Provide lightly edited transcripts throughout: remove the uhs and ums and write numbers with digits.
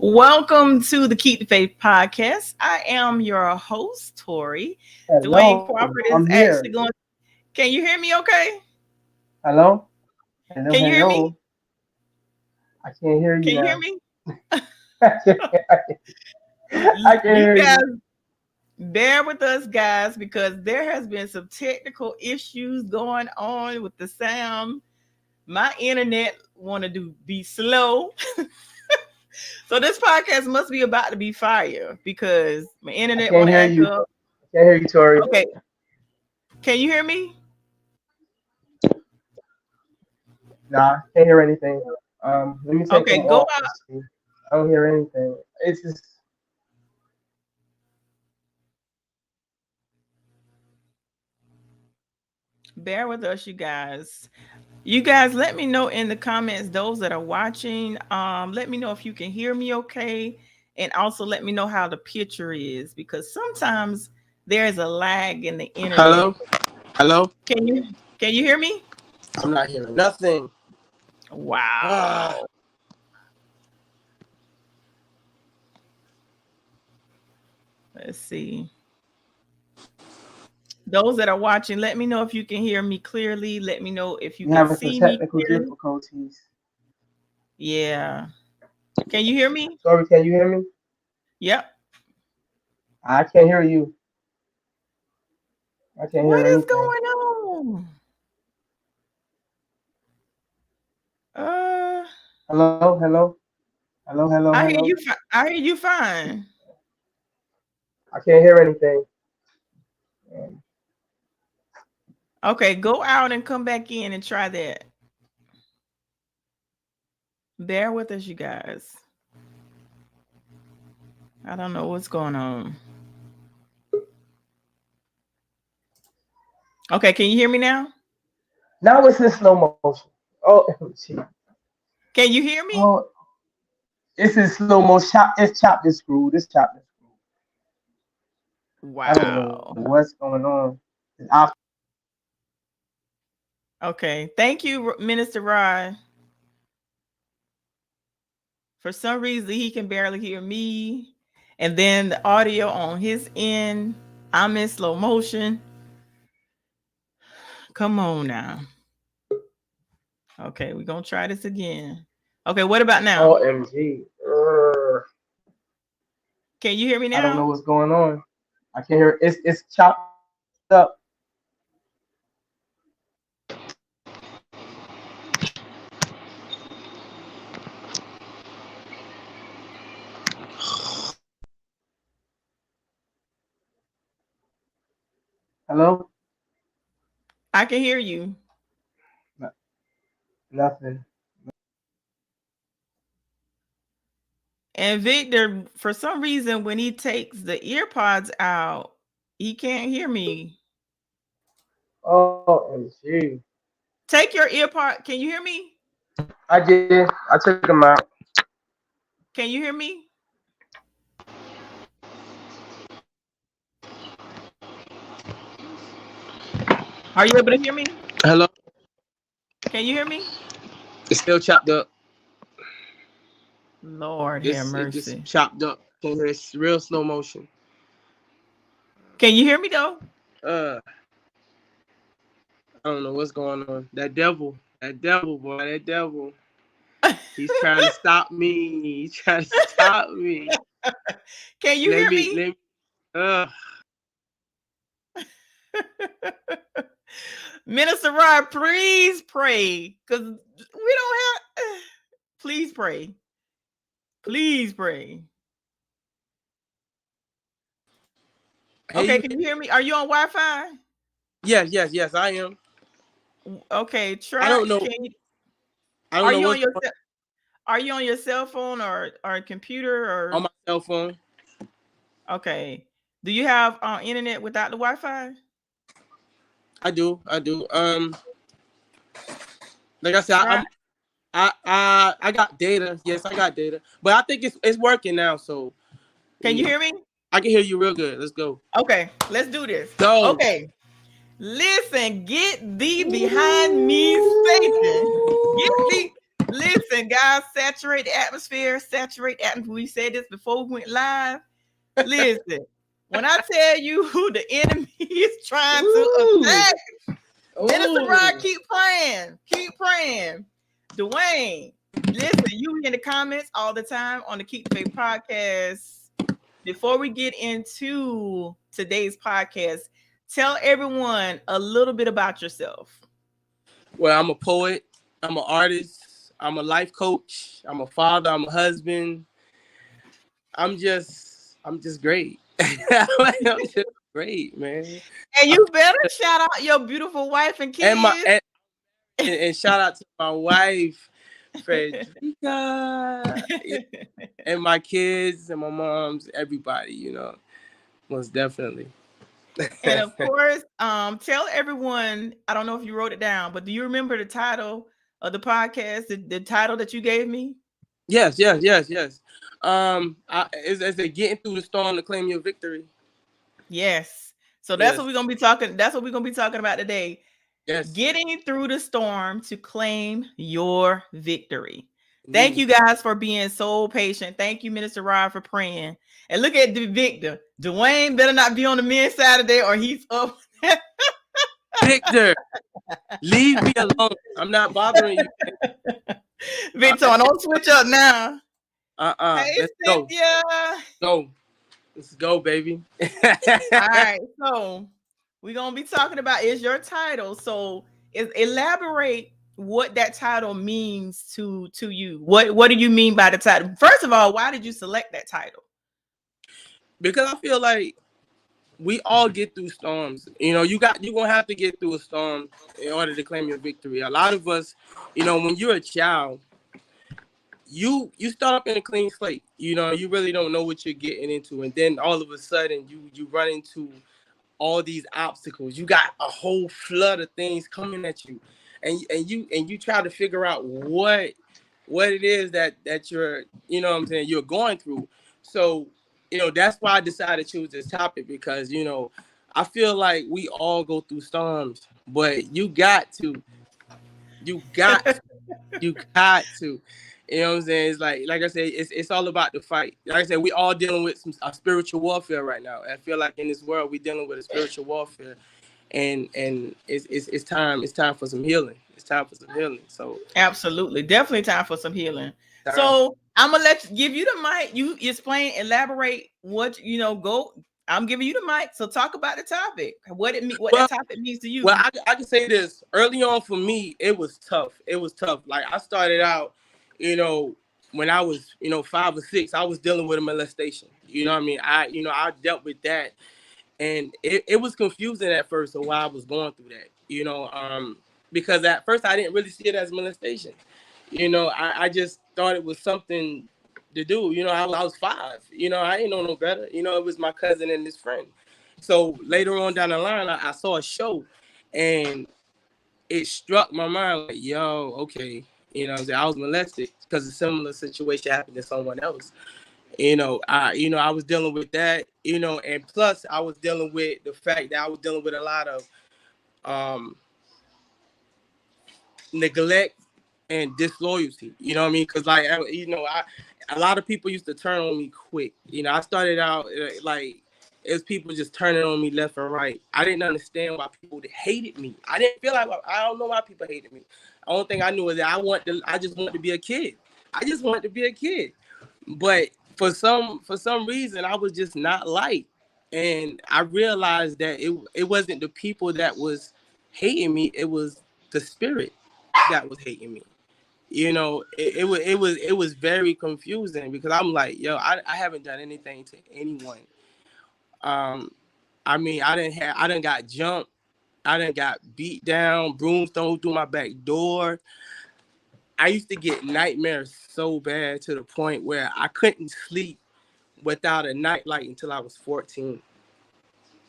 Welcome to the Keep the Faith podcast. I am your host, Tori. Dewayne Hello, Crawford I'm is here. actually going. Can you hear me okay? Hello, hello, Can you hear me? hello. I can't hear you Can you hear now. me? I can't You hear guys you. bear with us, guys, because there has been some technical issues going on with the sound. My internet want to do be slow. So this podcast must be about to be fire because my I internet can't want to hear act you. up. I can't hear you, Tori. Okay, can you hear me? Nah, can't hear anything. Let me take Okay, them go off and see. I don't hear anything. It's just bear with us, you guys. You guys, let me know in the comments, those that are watching. Let me know if you can hear me okay. And also let me know how the picture is because sometimes there's a lag in the internet. Hello? Hello? Can you hear me? I'm not hearing nothing. Ah, Wow. Let's see. Those that are watching, let me know if you can hear me clearly. Let me know if you we can having some see me technical clearly. difficulties. Yeah. Can you hear me? Tori, can you hear me? Yep. I can't hear you. I can't What hear is anything. going on? Uh Hello, hello, hello, hello, I hear hello. you. I hear you fine. I can't hear anything. Um, Okay, go out and come back in and try that. Bear with us, you guys. I don't know what's going on. Okay, can you hear me now? Now it's in slow motion. Oh, gee. Can you hear me? Oh, it's in slow motion. It's chopped and screwed. It's chopped and screwed. I don't know Wow. what's going on. Okay, thank you, Minister Rod. For some reason, he can barely hear me, and then the audio on his end, I'm in slow motion. Come on now. Okay, we're gonna try this again. Okay, what about now? OMG. Can you hear me I don't know now? what's going on. I can't hear. It's chopped up. Hello? I can hear you. No- Nothing. And Victor, for some reason, when he takes the ear pods out, he can't hear me. OMG. Take your ear pod. Can you hear me? I did. I took them out. Can you hear me? Are you able to hear me? hello? Can you hear me? It's still chopped up. Lord have It just mercy. chopped up. Can hear it's real slow motion. Can you hear me though? Uh, I don't know what's going on. That devil, boy, that devil. He's trying to stop me. He's trying to stop me. Can you Let hear me, me? let me. Uh, Minister Rod, please pray. Because we don't have please pray. Please pray. hey, Okay, you. can you hear me? Are you on Wi-Fi? Yes, I am. Okay, I try. don't know. Can you I don't are know you on what's your going are you on your cell phone or a computer on or my cell phone. okay? Do you have internet without the Wi-Fi? I do. Like I said, Try. I got data. Yes, I got data. But I think it's working now. So Can you yeah, hear me? I can hear you real good. Let's go. Okay, let's do this. Go. Okay, listen, get thee behind me, Satan. Get thee. Listen, guys, saturate the atmosphere. Saturate the atmosphere. We said this before we went live. Listen, when I tell you who the enemy is trying to Ooh. attack, Minister Rod, Ooh. keep praying. Keep praying. Dewayne, listen, you in the comments all the time on the Keep the Faith podcast. Before we get into today's podcast, tell everyone a little bit about yourself. Well, I'm a poet. I'm an artist. I'm a life coach. I'm a father. I'm a husband. I'm just great. I'm just great, man. And I you better shout out your beautiful wife and and my kids. and shout out to my wife, Frederica, and my kids and my moms, everybody, most definitely. And of course, tell everyone, I don't know if you wrote it down, but do you remember the title of the podcast, the title that you gave me? Yes, yes, yes, yes. Is it getting through the storm to claim your victory? Yes. So that's Yes, what we're gonna be talking. That's what we're gonna be talking about today. yes, Getting through the storm to claim your victory. Thank indeed. you guys for being so patient. Thank you, Minister Rod, for praying. And look at the Victor. Dewayne better not be on the men's side today or he's up. Victor, leave me alone. I'm not bothering you. All Victor, right. don't switch up now. Hey, Let's go. Cynthia. Go. Let's go, baby. All right. So we're going to be talking about is your title. So elaborate what that title means to you. What do you mean by the title? First of all, why did you select that title? Because I feel like we all get through storms. You're gonna have to get through a storm in order to claim your victory. A lot of us, when you're a child, you start up in a clean slate. You really don't know what you're getting into, and then all of a sudden you run into all these obstacles. You got a whole flood of things coming at you, and you try to figure out what it is that you're what I'm saying you're going through. So that's why I decided to choose this topic, because I feel like we all go through storms, but you got to, you got to. What I'm saying? It's like I said, it's all about the fight. Like I said, we all dealing with some spiritual warfare right now. I feel like in this world we dealing with a spiritual warfare, and it's time for some healing. It's time for some healing. So Absolutely. Definitely time for some healing. time. So I'm gonna give you the mic. You explain, elaborate what go. I'm giving you the mic. So talk about the topic. What that topic means to you. Well, I can say this. Early on for me, it was tough. It was tough. Like I started out, when I was, 5 or 6, I was dealing with a molestation. You know what I mean? I dealt with that, and it was confusing at first of why I was going through that. Because at first I didn't really see it as molestation. I just thought it was something to do. I was 5. I didn't know no better. It was my cousin and his friend. So later on down the line, I saw a show, and it struck my mind like, yo, okay, I was molested because a similar situation happened to someone else. I was dealing with that, and plus I was dealing with the fact that I was dealing with a lot of neglect and disloyalty. You know what I mean? Because a lot of people used to turn on me quick. I started out like it was people just turning on me left and right. I didn't understand why people hated me. I didn't feel like I don't know why people hated me. The only thing I knew is that I just wanted to be a kid. I just wanted to be a kid. But for some reason I was just not liked. And I realized that it wasn't the people that was hating me, it was the spirit that was hating me. It was very confusing, because I'm like, yo, I haven't done anything to anyone. I done got jumped, I done got beat down, brooms thrown through my back door. I used to get nightmares so bad to the point where I couldn't sleep without a nightlight until I was 14.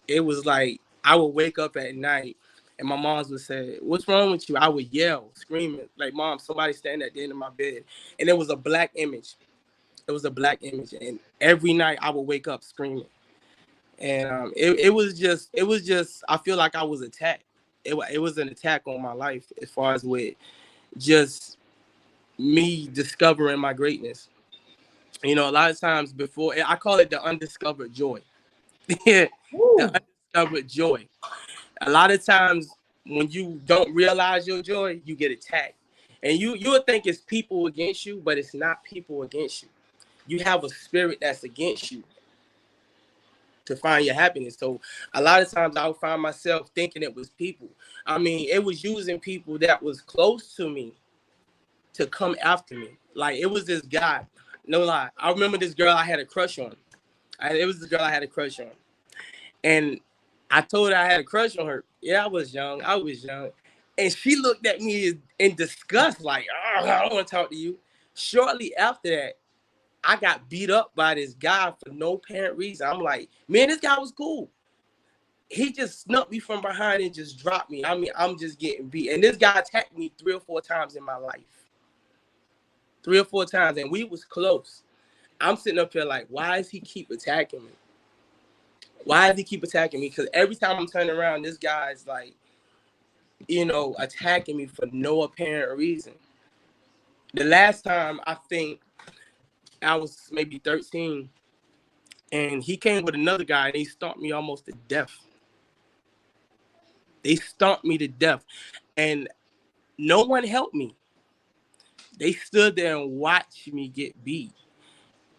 It was like I would wake up at night and my moms would say, "What's wrong with you?" I would yell, screaming, like, "Mom, somebody standing at the end of my bed." And it was a black image. It was a black image. And every night I would wake up screaming. And it was just, I feel like I was attacked. It was an attack on my life, as far as with just me discovering my greatness. You know, a lot of times before, I call it the undiscovered joy. The Woo. undiscovered joy. A lot of times when you don't realize your joy, you get attacked. And you would think it's people against you, but it's not people against you. You have a spirit that's against you to find your happiness. So a lot of times I would find myself thinking it was people. I mean, it was using people that was close to me to come after me. Like it was this guy. No lie. I remember this girl I had a crush on. It was this girl I had a crush on. And I told her I had a crush on her. Yeah, I was young. And she looked at me in disgust, like, oh, I don't want to talk to you. Shortly after that, I got beat up by this guy for no apparent reason. I'm like, man, this guy was cool. He just snuck me from behind and just dropped me. I mean, I'm just getting beat. And this guy attacked me 3 or 4 times in my life. 3 or 4 times, and we was close. I'm sitting up here like, why does he keep attacking me? Why does he keep attacking me? Because every time I'm turning around, this guy's like, you know, attacking me for no apparent reason. The last time I think I was maybe 13, and he came with another guy, and they stomped me almost to death. They stomped me to death, and no one helped me. They stood there and watched me get beat,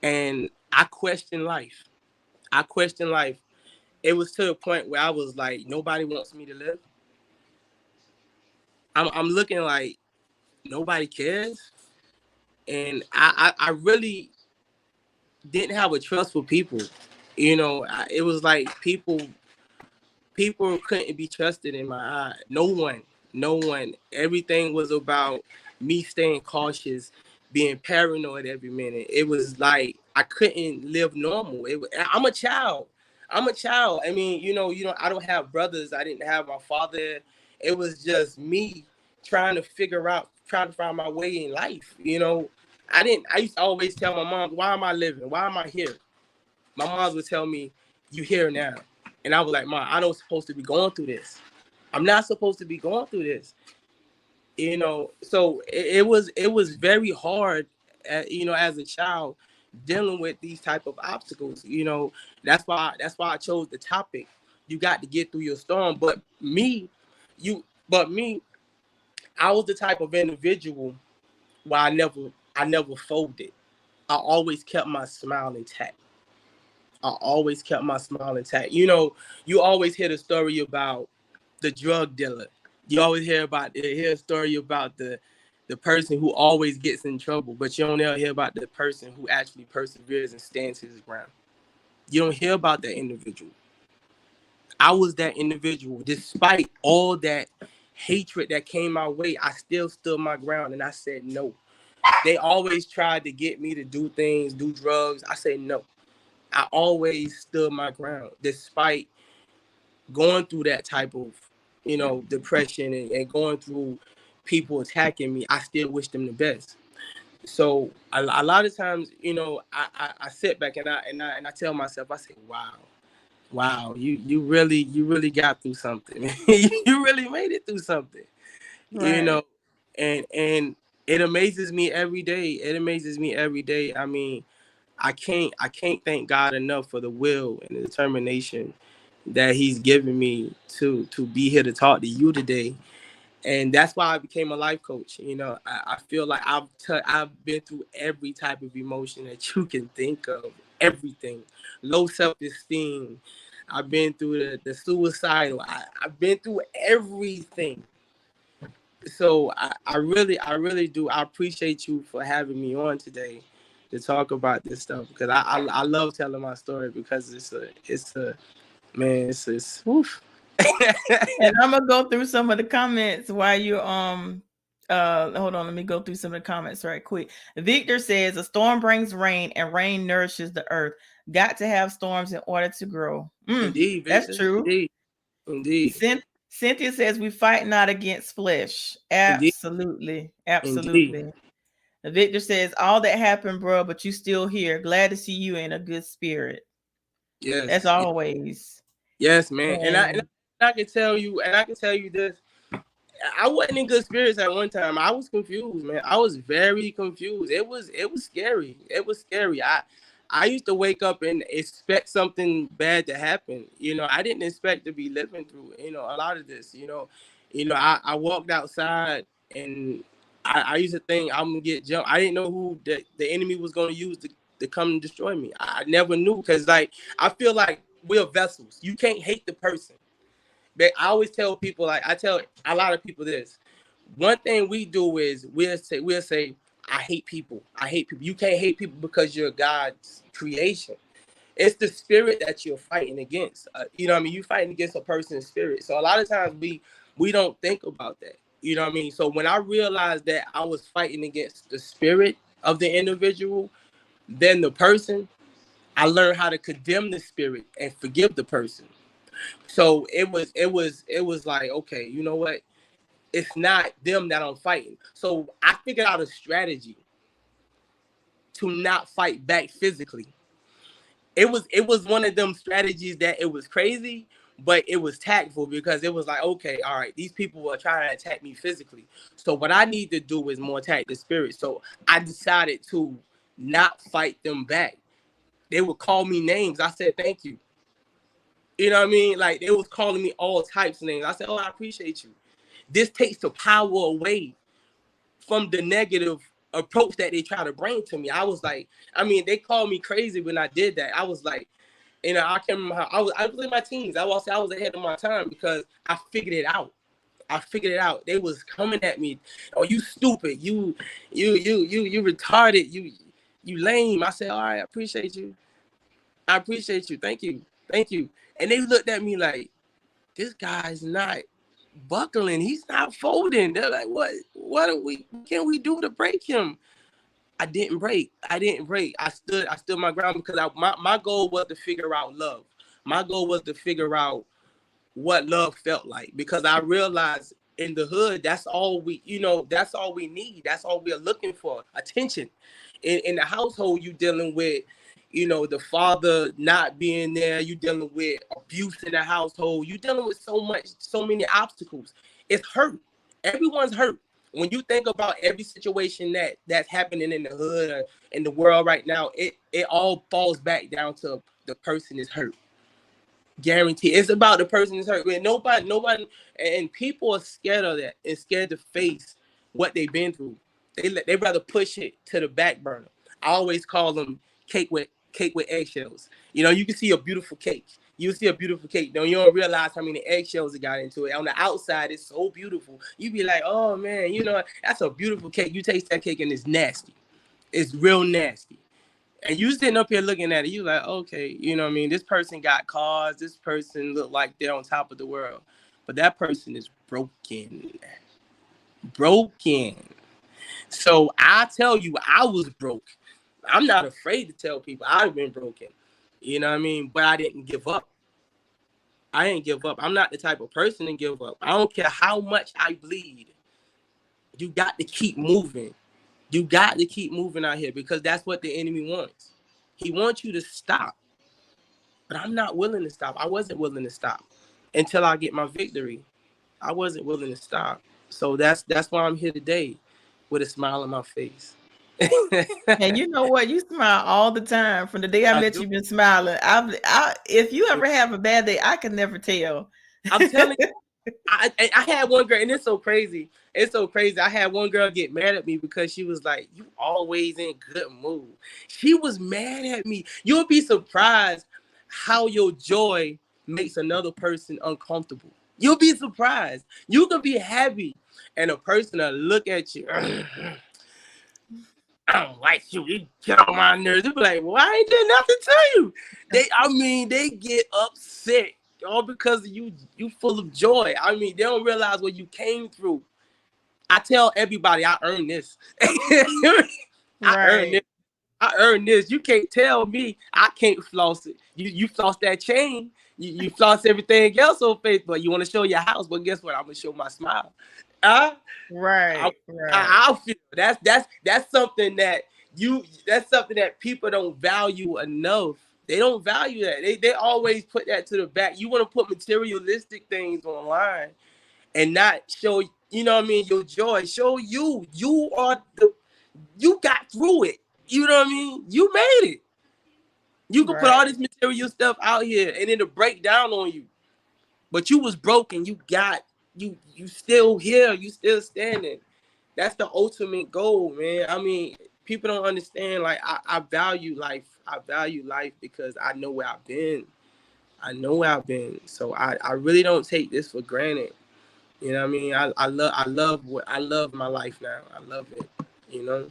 and I questioned life. I questioned life. It was to a point where I was like, nobody wants me to live. I'm looking like nobody cares, and I really didn't have a trust for people. You know, it was like people couldn't be trusted in my eye. No one. Everything was about me staying cautious, being paranoid every minute. It was like I couldn't live normal. I'm a child. I mean, I don't have brothers. I didn't have my father. It was just me trying to find my way in life. I used to always tell my mom, why am I living? Why am I here? My mom would tell me, you here now. And I was like, Mom, I don't supposed to be going through this. I'm not supposed to be going through this. So it was very hard, as a child dealing with these type of obstacles. That's why I chose the topic. You got to get through your storm. But me, I was the type of individual where I never folded. I always kept my smile intact. You always hear the story about the drug dealer. You always hear a story about the person who always gets in trouble, but you don't ever hear about the person who actually perseveres and stands his ground. You don't hear about that individual. I was that individual. Despite all that hatred that came my way, I still stood my ground and I said no. They always tried to get me to do things, do drugs. I said no. I always stood my ground despite going through that type of, depression and going through people attacking me. I still wish them the best. So a lot of times, I sit back and I tell myself, I say, wow, you really got through something. You really made it through something, Right. and it amazes me every day. I mean, I can't thank God enough for the will and the determination that He's given me to be here to talk to you today. And that's why I became a life coach. I feel like I've been through every type of emotion that you can think of, everything, low self-esteem. I've been through the suicidal. I've been through everything. So I really do. I appreciate you for having me on today to talk about this stuff, because I love telling my story, because it's a man, it's woof. And I'm gonna go through some of the comments while you hold on, let me go through some of the comments right quick. Victor says a storm brings rain and rain nourishes the earth. Got to have storms in order to grow. Indeed, That's Victor. true. Indeed. Cynthia says we fight not against flesh. Indeed. Absolutely. Indeed. Absolutely. Victor says all that happened, bro, but you still here. Glad to see you in a good spirit. As Yes. always. Yes, man. And And I can tell you this. I wasn't in good spirits at one time. I was confused, man. I was very confused. It was scary. It was scary. I used to wake up and expect something bad to happen. I didn't expect to be living through, a lot of this. I walked outside and I used to think I'm gonna get jumped. I didn't know who the enemy was gonna use to come and destroy me. I never knew, because like I feel like we're vessels. You can't hate the person. But I always tell people, like I tell a lot of people this. One thing we do is we'll say I hate people. I hate people. You can't hate people because you're God's creation. It's the spirit that you're fighting against. You know what I mean? You're fighting against a person's spirit. So a lot of times we don't think about that. You know what I mean? So when I realized that I was fighting against the spirit of the individual, then the person, I learned how to condemn the spirit and forgive the person. So it was like, okay, you know what? It's not them that I'm fighting. So I figured out a strategy to not fight back physically. It was one of them strategies that it was crazy, but it was tactful, because it was like, okay, all right, these people are trying to attack me physically. So what I need to do is more attack the spirit. So I decided to not fight them back. They would call me names. I said, thank you. You know what I mean? Like, they was calling me all types of names. I said, oh, I appreciate you. This takes the power away from the negative approach that they try to bring to me. I was like, they called me crazy when I did that. I was like, I can't remember how I was in my teens. I was ahead of my time because I figured it out. They was coming at me. Oh, you stupid. You retarded. You lame. I said, all right, I appreciate you. Thank you. Thank you. And they looked at me like, this guy's not buckling. He's not folding. They're like, what can we do to break him? I didn't break. I stood my ground, because my goal was to figure out love. My goal was to figure out what love felt like, because I realized in the hood, that's all we need. That's all we're looking for, attention. In the household, you dealing with, the father not being there. You dealing with abuse in the household. You dealing with so many obstacles. It's hurt. Everyone's hurt. When you think about every situation that's happening in the hood or in the world right now, it all falls back down to the person is hurt. Guarantee. It's about the person is hurt. Nobody, and people are scared of that and scared to face what they've been through. They rather push it to the back burner. I always call them cake with eggshells. You can see a beautiful cake. You see a beautiful cake. You don't realize how many eggshells it got into it. On the outside, it's so beautiful. You be like, oh man, that's a beautiful cake. You taste that cake and it's nasty. It's real nasty. And you sitting up here looking at it, you like, okay, this person got cars. This person look like they're on top of the world. But that person is broken. So I tell you, I was broke. I'm not afraid to tell people I've been broken. You know what I mean? But I didn't give up. I'm not the type of person to give up. I don't care how much I bleed. You got to keep moving. You got to keep moving out here, because that's what the enemy wants. He wants you to stop. But I'm not willing to stop. I wasn't willing to stop until I get my victory. I wasn't willing to stop. So that's why I'm here today with a smile on my face. And you know what? You smile all the time. From the day I met you, you've been smiling. If you ever have a bad day, I can never tell. I'm telling you, I had one girl, and it's so crazy. I had one girl get mad at me because she was like, you always in good mood. She was mad at me. You'll be surprised how your joy makes another person uncomfortable. You'll be surprised. You can be happy, and a person will look at you. I don't like you. You get on my nerves. They be like, well, I ain't did nothing to you. They get upset all because you full of joy. They don't realize what you came through. I tell everybody, I earned this. I earned this. You can't tell me I can't floss it. You floss that chain. You floss everything else on Facebook. You want to show your house, but guess what? I'm gonna show my smile. Right. I'll feel that's something that people don't value enough. They don't value that. They always put that to the back. You want to put materialistic things online and not show you know what I mean, your joy. Show you you got through it. You know what I mean? You made it. You can put all this material stuff out here and it'll break down on you. But you was broken. You still here. You still standing. That's the ultimate goal, man. I mean, people don't understand. Like, I value life. I value life because I know where I've been. I know where I've been. So I really don't take this for granted. You know what I mean? I love my life now. I love it. You know?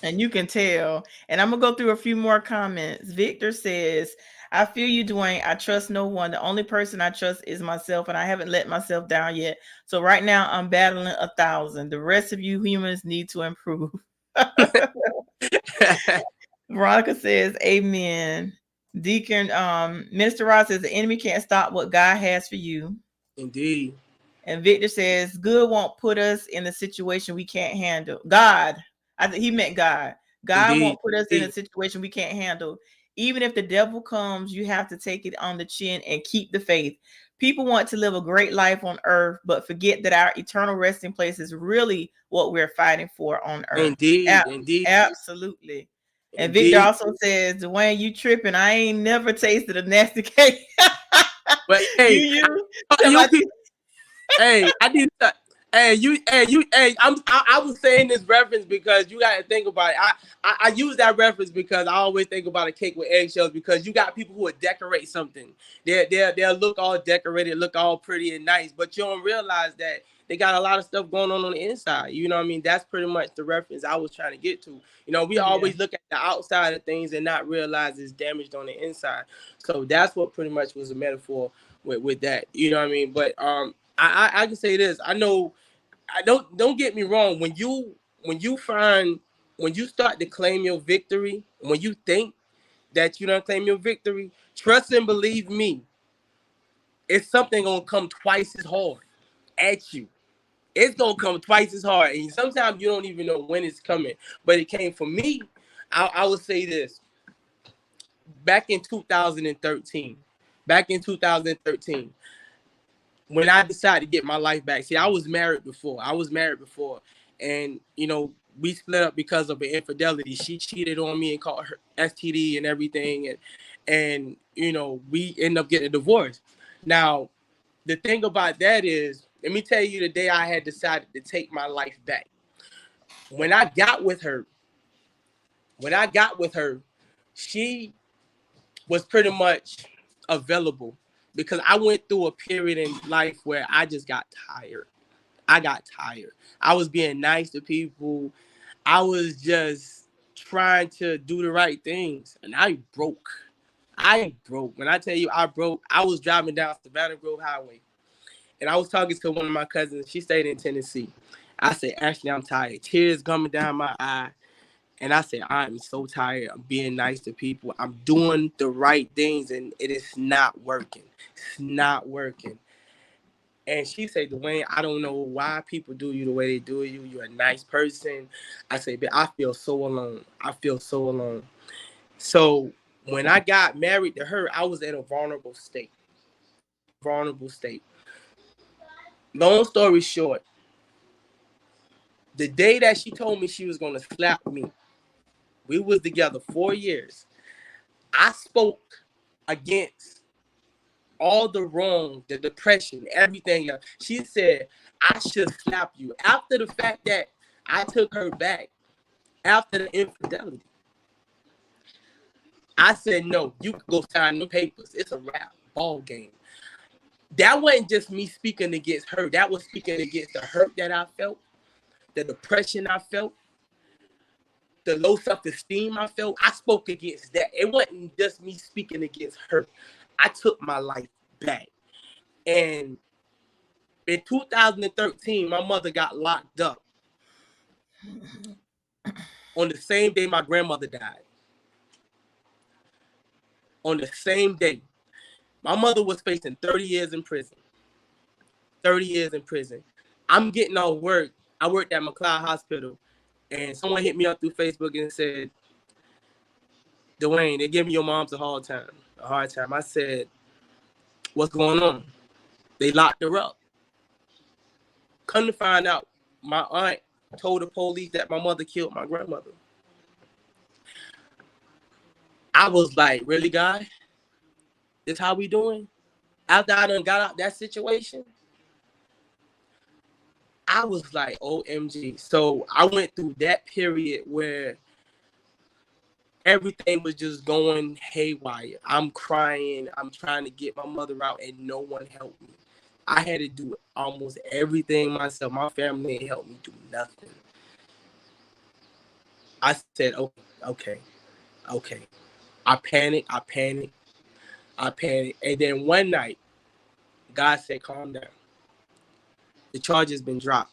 And you can tell. And I'm gonna go through a few more comments. Victor says, I feel you, Dewayne. I trust no one. The only person I trust is myself, and I haven't let myself down yet. So right now I'm battling 1,000. The rest of you humans need to improve. Veronica says, Amen. Deacon, Minister Ross says, the enemy can't stop what God has for you. Indeed. And Victor says, good won't put us in a situation we can't handle. God. I think he meant God. God Indeed. won't put us in a situation we can't handle. Even if the devil comes, you have to take it on the chin and keep the faith. People want to live a great life on earth, but forget that our eternal resting place is really what we're fighting for on earth. Indeed. Indeed. Absolutely. And Victor also says, Dewayne, you tripping. I ain't never tasted a nasty cake. But hey, hey, I need to. I was saying this reference because you got to think about it. I use that reference because I always think about a cake with eggshells because you got people who would decorate something. They'll look all decorated, look all pretty and nice, but you don't realize that they got a lot of stuff going on the inside. You know what I mean? That's pretty much the reference I was trying to get to. You know, we always look at the outside of things and not realize it's damaged on the inside. So that's what pretty much was a metaphor with that. You know what I mean? But I can say this. I know. Don't get me wrong. When you start to claim your victory, when you think that you don't claim your victory, trust and believe me, it's something gonna come twice as hard at you. It's gonna come twice as hard, and sometimes you don't even know when it's coming. But it came for me. I would say this. Back in 2013. When I decided to get my life back. See, I was married before. And, you know, we split up because of an infidelity. She cheated on me and called her STD and everything. And you know, we ended up getting a divorce. Now, the thing about that is, let me tell you the day I had decided to take my life back. When I got with her, she was pretty much available. Because I went through a period in life where I just got tired. I was being nice to people. I was just trying to do the right things. And I broke. When I tell you I broke, I was driving down Savannah Grove Highway. And I was talking to one of my cousins. She stayed in Tennessee. I said, Ashley, I'm tired. Tears coming down my eye. And I said, I'm so tired of being nice to people. I'm doing the right things, and it is not working. It's not working. And she said, Dewayne, I don't know why people do you the way they do you. You're a nice person. I said, but I feel so alone. So when I got married to her, I was in a vulnerable state. Long story short, the day that she told me she was going to slap me, we was together 4 years. I spoke against all the wrong, the depression, everything else. She said, I should slap you. After the fact that I took her back, after the infidelity, I said, no, you can go sign the papers. It's a wrap, ball game. That wasn't just me speaking against her. That was speaking against the hurt that I felt, the depression I felt, the low self-esteem I felt. I spoke against that. It wasn't just me speaking against her. I took my life back. And in 2013, my mother got locked up on the same day my grandmother died. On the same day. My mother was facing 30 years in prison. 30 years in prison. I'm getting off work. I worked at McLeod Hospital. And someone hit me up through Facebook and said, Dewayne, they're giving your mom's a hard time. I said, what's going on? They locked her up. Come to find out, my aunt told the police that my mother killed my grandmother. I was like, really, God? This how we doing? After I done got out that situation, I was like, OMG. So I went through that period where everything was just going haywire. I'm crying. I'm trying to get my mother out, and no one helped me. I had to do almost everything myself. My family didn't help me do nothing. I said, okay. I panicked. And then one night, God said, calm down. The charge has been dropped.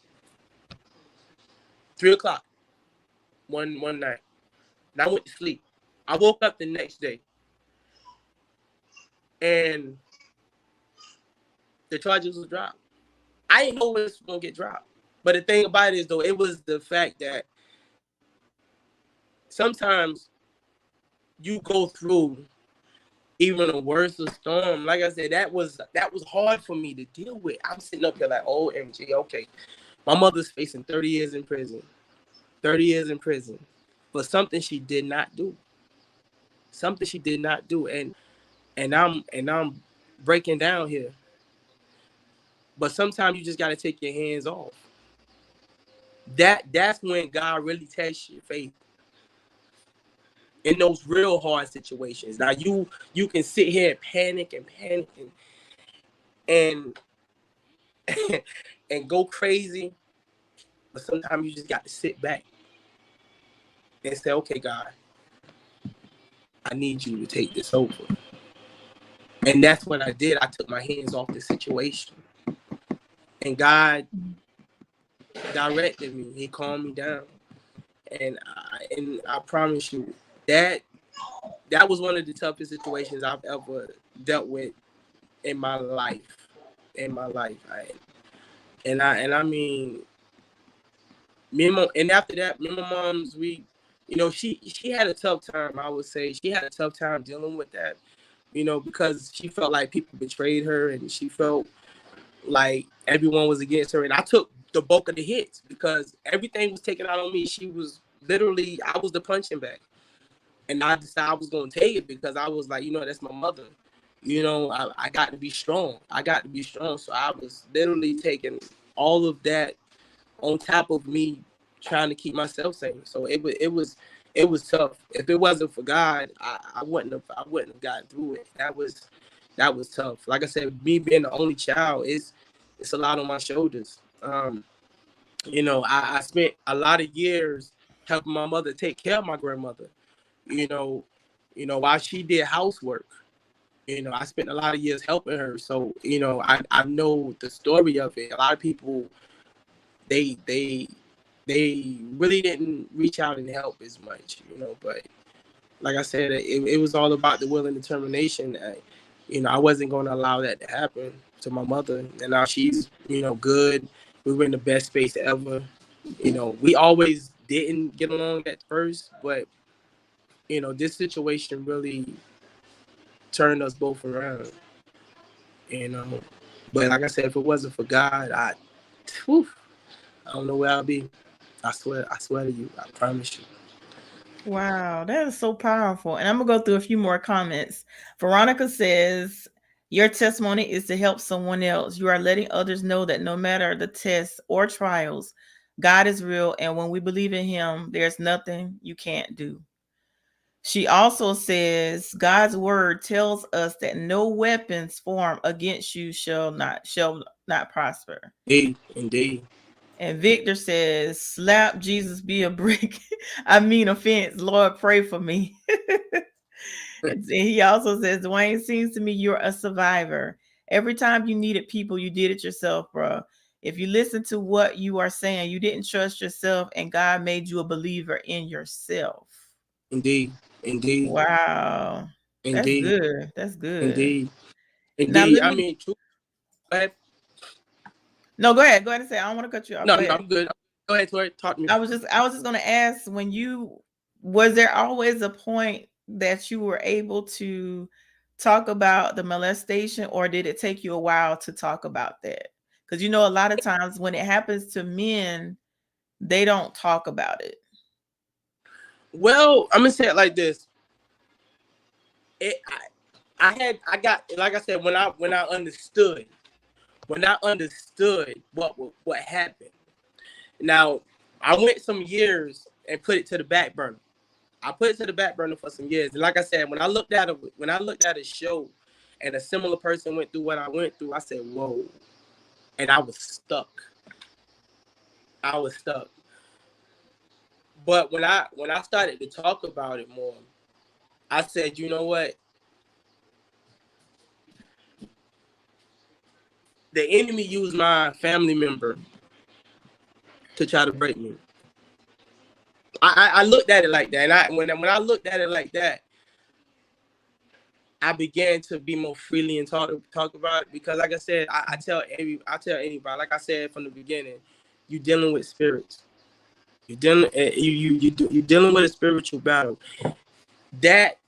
3:00, one night. And I went to sleep. I woke up the next day. And the charges was dropped. I didn't know it was going to get dropped. But the thing about it is, though, it was the fact that sometimes you go through even a worse storm. Like I said, that was hard for me to deal with. I'm sitting up here like, OMG, okay. My mother's facing 30 years in prison. 30 years in prison for something she did not do. Something she did not do. And I'm breaking down here. But sometimes you just got to take your hands off. That's when God really tests your faith. In those real hard situations. Now you can sit here and panic and and go crazy, but sometimes you just got to sit back and say, okay, God, I need you to take this over. And that's what I did. I took my hands off the situation. And God directed me. He calmed me down. And I promise you, that was one of the toughest situations I've ever dealt with in my life. I mean, me and mom, and after that, me and my mom's, she had a tough time. I would say she had a tough time dealing with that, because she felt like people betrayed her, and she felt like everyone was against her. And I took the bulk of the hits because everything was taken out on me. I was the punching bag. And I decided I was going to take it because I was like, that's my mother. I got to be strong. So I was literally taking all of that on top of me trying to keep myself safe. So it was tough. If it wasn't for God, I wouldn't have gotten through it. That was tough. Like I said, me being the only child, it's a lot on my shoulders. I spent a lot of years helping my mother take care of my grandmother. While she did housework. I spent a lot of years helping her. So, I know the story of it. A lot of people, they really didn't reach out and help as much, but like I said, it was all about the will and determination. I wasn't going to allow that to happen to my mother. And now she's, good. We were in the best space ever. We always didn't get along at first, but, this situation really turned us both around. But like I said, if it wasn't for God, I don't know where I'll be. I swear to you, I promise you. Wow, that is so powerful. And I'm going to go through a few more comments. Veronica says, your testimony is to help someone else. You are letting others know that no matter the tests or trials, God is real. And when we believe in him, there's nothing you can't do. She also says, God's word tells us that no weapons formed against you shall not prosper. Indeed. And Victor says, slap Jesus be a brick. I mean offense. Lord, pray for me. And he also says, Dewayne, seems to me you're a survivor. Every time you needed people, you did it yourself, bro. If you listen to what you are saying, you didn't trust yourself, and God made you a believer in yourself. Indeed. Wow. Indeed. That's good. Indeed. Now, I mean, true. Go ahead. No, go ahead. Go ahead and say, I don't want to cut you off. No, I'm good. Go ahead, Tori. Talk to me. I was just going to ask, was there always a point that you were able to talk about the molestation, or did it take you a while to talk about that? Because you know, a lot of times when it happens to men, they don't talk about it. Well, I'm gonna say it like this. It, I got, like I said, when I understood, what happened. Now, I went some years and put it to the back burner. I put it to the back burner for some years. And like I said, when I looked at a show and a similar person went through what I went through, I said, whoa. And I was stuck. I was stuck. But when I started to talk about it more, I said, you know what? The enemy used my family member to try to break me. I looked at it like that. And when I looked at it like that, I began to be more freely and talk about it, because like I said, I tell anybody, like I said from the beginning, you're dealing with spirits. You're dealing with a spiritual battle that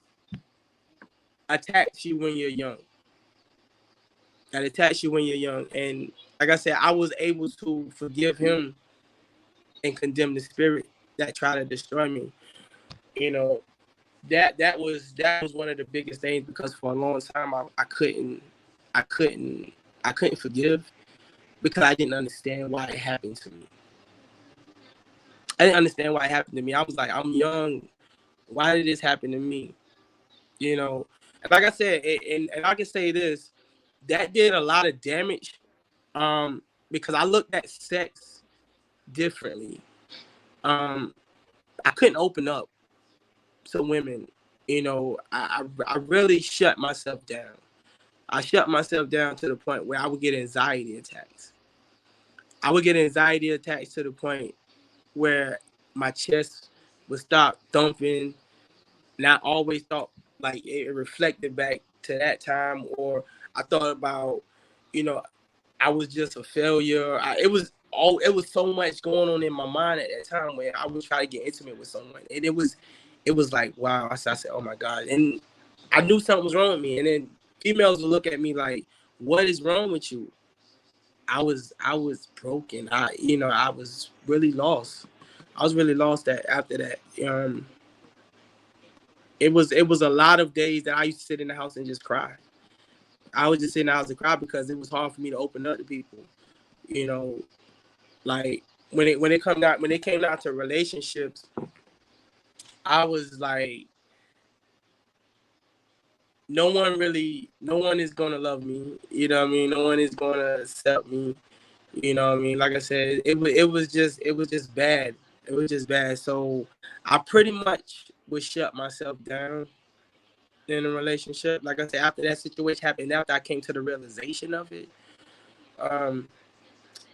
attacks you when you're young. That attacks you when you're young. And like I said, I was able to forgive him and condemn the spirit that tried to destroy me. You know, that was one of the biggest things, because for a long time I couldn't forgive, because I didn't understand why it happened to me. I didn't understand why it happened to me. I was like, I'm young. Why did this happen to me? You know, and like I said, and I can say this, that did a lot of damage, because I looked at sex differently. I couldn't open up to women. You know, I really shut myself down. I shut myself down to the point where I would get anxiety attacks. I would get anxiety attacks to the point where my chest would stop thumping. And I always thought, like, it reflected back to that time, or I thought about, you know, I was just a failure. It was so much going on in my mind at that time where I would try to get intimate with someone, and it was like, wow. I said, oh my God, and I knew something was wrong with me. And then females would look at me like, what is wrong with you? I was broken. I was really lost. I was really lost after that. It was a lot of days that I used to sit in the house and just cry. I would just sit in the house and cry because it was hard for me to open up to people. You know, like when it came down to relationships, I was like, no one is gonna love me. You know what I mean? No one is gonna accept me. You know what I mean? Like I said, it was just bad. It was just bad. So I pretty much would shut myself down in a relationship. Like I said, after that situation happened, after I came to the realization of it, um,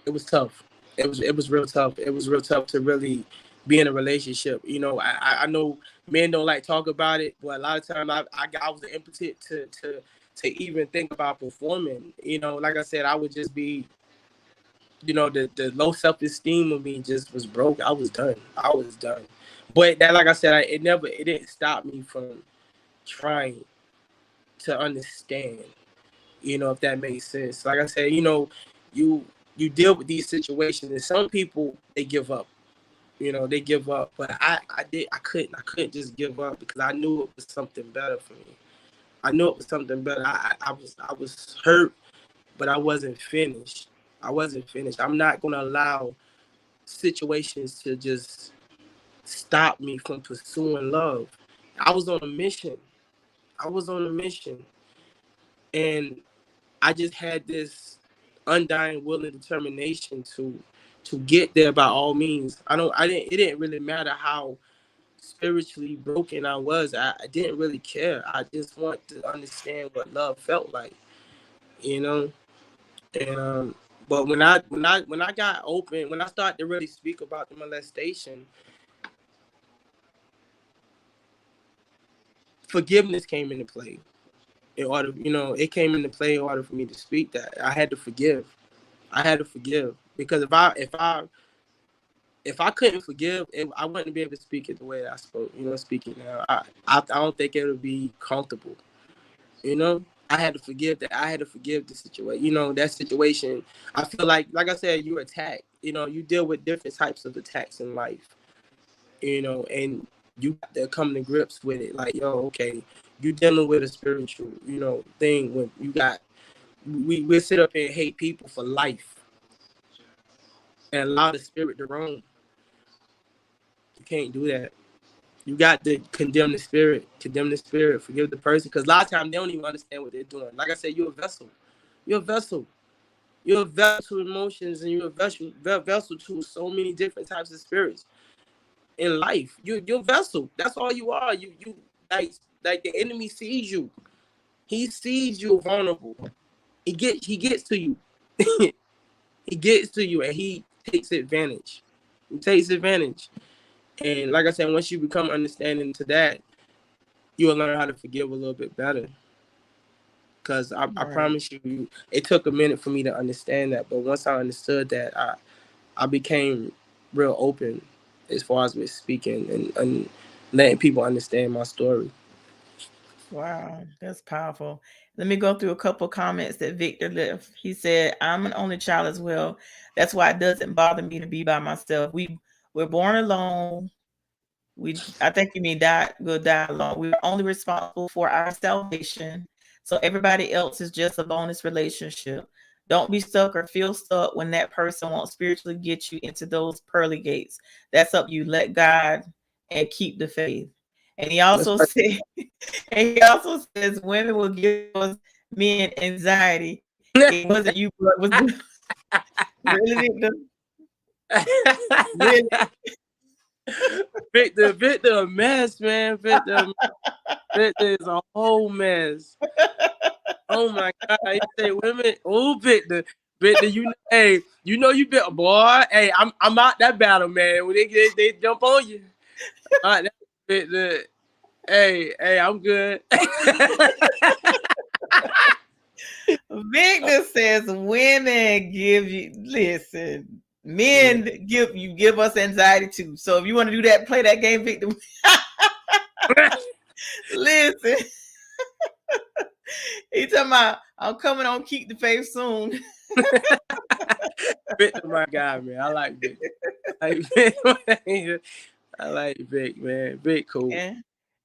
it was tough. It was real tough. It was real tough to really be in a relationship. You know, I know men don't like talk about it, but a lot of times I was impotent to even think about performing. You know, like I said, I would just be, you know, the low self-esteem of me just was broke. I was done. But that, like I said, it didn't stop me from trying to understand, you know, if that makes sense. Like I said, you know, you deal with these situations, and some people, they give up. You know, they give up. But I couldn't just give up, because I knew it was something better for me. I knew it was something better. I was hurt, but I wasn't finished. I'm not gonna allow situations to just stop me from pursuing love. I was on a mission. And I just had this undying will and determination to get there by all means. It didn't really matter how spiritually broken I was. I didn't really care. I just want to understand what love felt like, you know? And but when I got open, when I started to really speak about the molestation, forgiveness came into play. It came into play in order for me to speak that. I had to forgive. Because if I couldn't forgive, I wouldn't be able to speak it the way that I spoke. You know, speaking now, I don't think it would be comfortable. You know, I had to forgive that. I had to forgive the situation. You know, that situation. I feel like I said, you're attacked. You know, you deal with different types of attacks in life. You know, and you got to come to grips with it. Like, yo, okay, you dealing with a spiritual, you know, thing when you got. We sit up and hate people for life and allow the spirit to roam. You can't do that. You got to condemn the spirit, forgive the person, because a lot of times they don't even understand what they're doing. Like I said, you're a vessel. You're a vessel. You're a vessel to emotions, and you're a vessel to so many different types of spirits in life. You're a vessel. That's all you are. You like the enemy sees you. He sees you vulnerable. He gets to you. He gets to you, and he takes advantage. He takes advantage. And like I said, once you become understanding to that, you will learn how to forgive a little bit better. Because I promise you, it took a minute for me to understand that. But once I understood that, I became real open as far as with speaking and letting people understand my story. Wow, that's powerful. Let me go through a couple comments that Victor left. He said, "I'm an only child as well. That's why it doesn't bother me to be by myself. We're born alone. I think you mean we'll die alone. We're only responsible for our salvation. So everybody else is just a bonus relationship. Don't be stuck or feel stuck when that person won't spiritually get you into those pearly gates. That's up you. Let God and keep the faith." And he also said, and he also says women will give us men anxiety. It wasn't you, but it was really really. Victor, a mess, man. Victor is a whole mess. Oh my God! You say women? Oh, Victor, hey, you know you been boy. Hey, I'm out that battle, man. When they jump on you, Victor. Hey, I'm good. Victor says women men give us anxiety too. So if you want to do that, play that game, Victor. Listen. He talking about I'm coming on Keep the Faith soon. Victor, my guy, man. I like Victor. I like Vic, man. Vic, cool.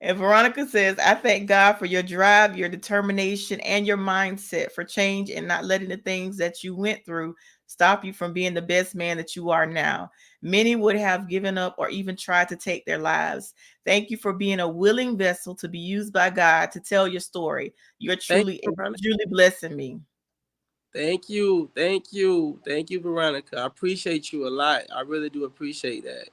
And Veronica says, "I thank God for your drive, your determination, and your mindset for change and not letting the things that you went through stop you from being the best man that you are now. Many would have given up or even tried to take their lives. Thank you for being a willing vessel to be used by God to tell your story. You're truly blessing me." Thank you, Veronica. I appreciate you a lot. I really do appreciate that.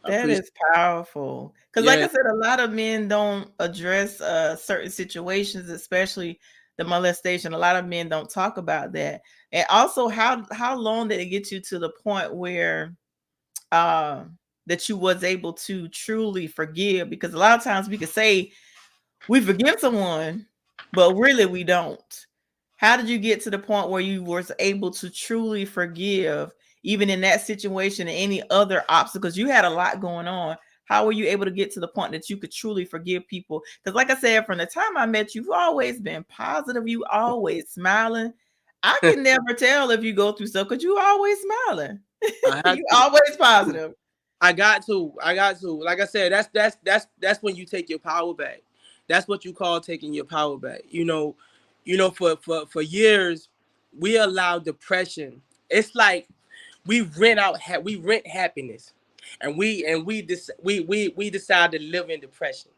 That is powerful. Because like I said, a lot of men don't address certain situations, especially the molestation. A lot of men don't talk about that. And also, how long did it get you to the point where that you was able to truly forgive? Because a lot of times we could say we forgive someone, but really we don't. How did you get to the point where you was able to truly forgive, even in that situation and any other obstacles? You had a lot going on. How were you able to get to the point that you could truly forgive people? Because like I said, from the time I met you, you've always been positive. You always smiling. I can never tell if you go through stuff because you always smiling. You always positive. I got to. Like I said, that's when you take your power back. That's what you call taking your power back. You know, for years, we allow depression. It's like we rent happiness, and we decide to live in depression.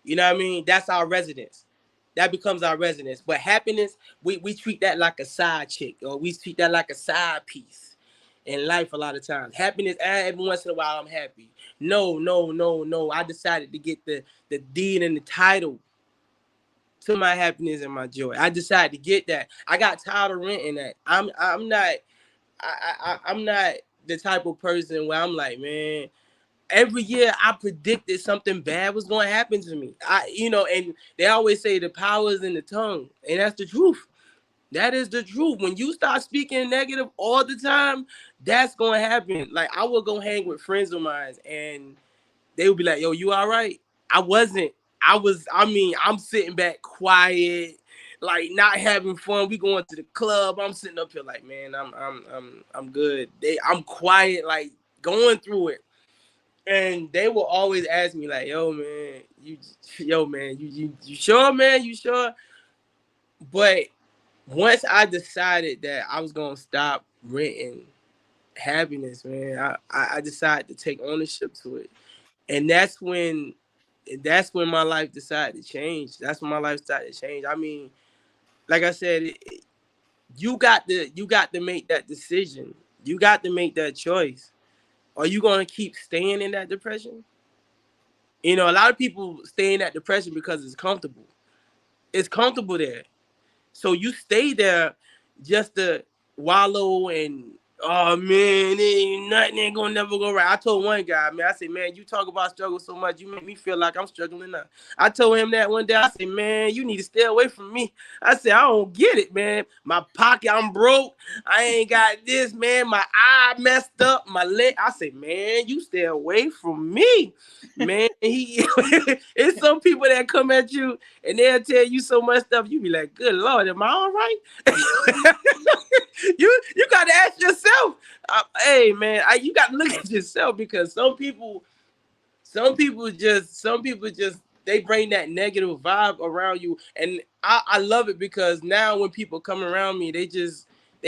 You know what I mean? That's our residence. That becomes our residence. But happiness, we treat that like a side chick, or we treat that like a side piece in life. A lot of times, happiness. Every once in a while, I'm happy. No. I decided to get the deed and the title to my happiness and my joy. I decided to get that. I got tired of renting that. I'm not the type of person where I'm like, man, every year I predicted something bad was going to happen to me. And they always say the power is in the tongue, and that's the truth. That is the truth. When you start speaking negative all the time, that's going to happen. Like, I would go hang with friends of mine, and they would be like, yo, you all right? I wasn't. I'm sitting back quiet. like not having fun. We going to the club. I'm sitting up here like, man, I'm good. I'm quiet, like going through it. And they will always ask me like, yo man, you sure, man? You sure? But once I decided that I was gonna stop renting happiness, man, I decided to take ownership to it. And that's when my life decided to change. That's when my life started to change. I mean, like I said, you got to make that decision. You got to make that choice. Are you gonna keep staying in that depression? You know, a lot of people stay in that depression because it's comfortable. It's comfortable there. So you stay there just to wallow and oh man, nothing ain't gonna never go right. I told one guy, man, I said, man, you talk about struggle so much, you make me feel like I'm struggling now. I told him that one day. I said, man, you need to stay away from me. I said, I don't get it, man. My pocket, I'm broke. I ain't got this, man. My eye messed up, my leg. I said, man, you stay away from me, man. It's some people that come at you and they'll tell you so much stuff. You be like, good Lord, am I all right? You got to ask yourself, hey man, you got to look at yourself, because some people just they bring that negative vibe around you, and I love it, because now when people come around me, they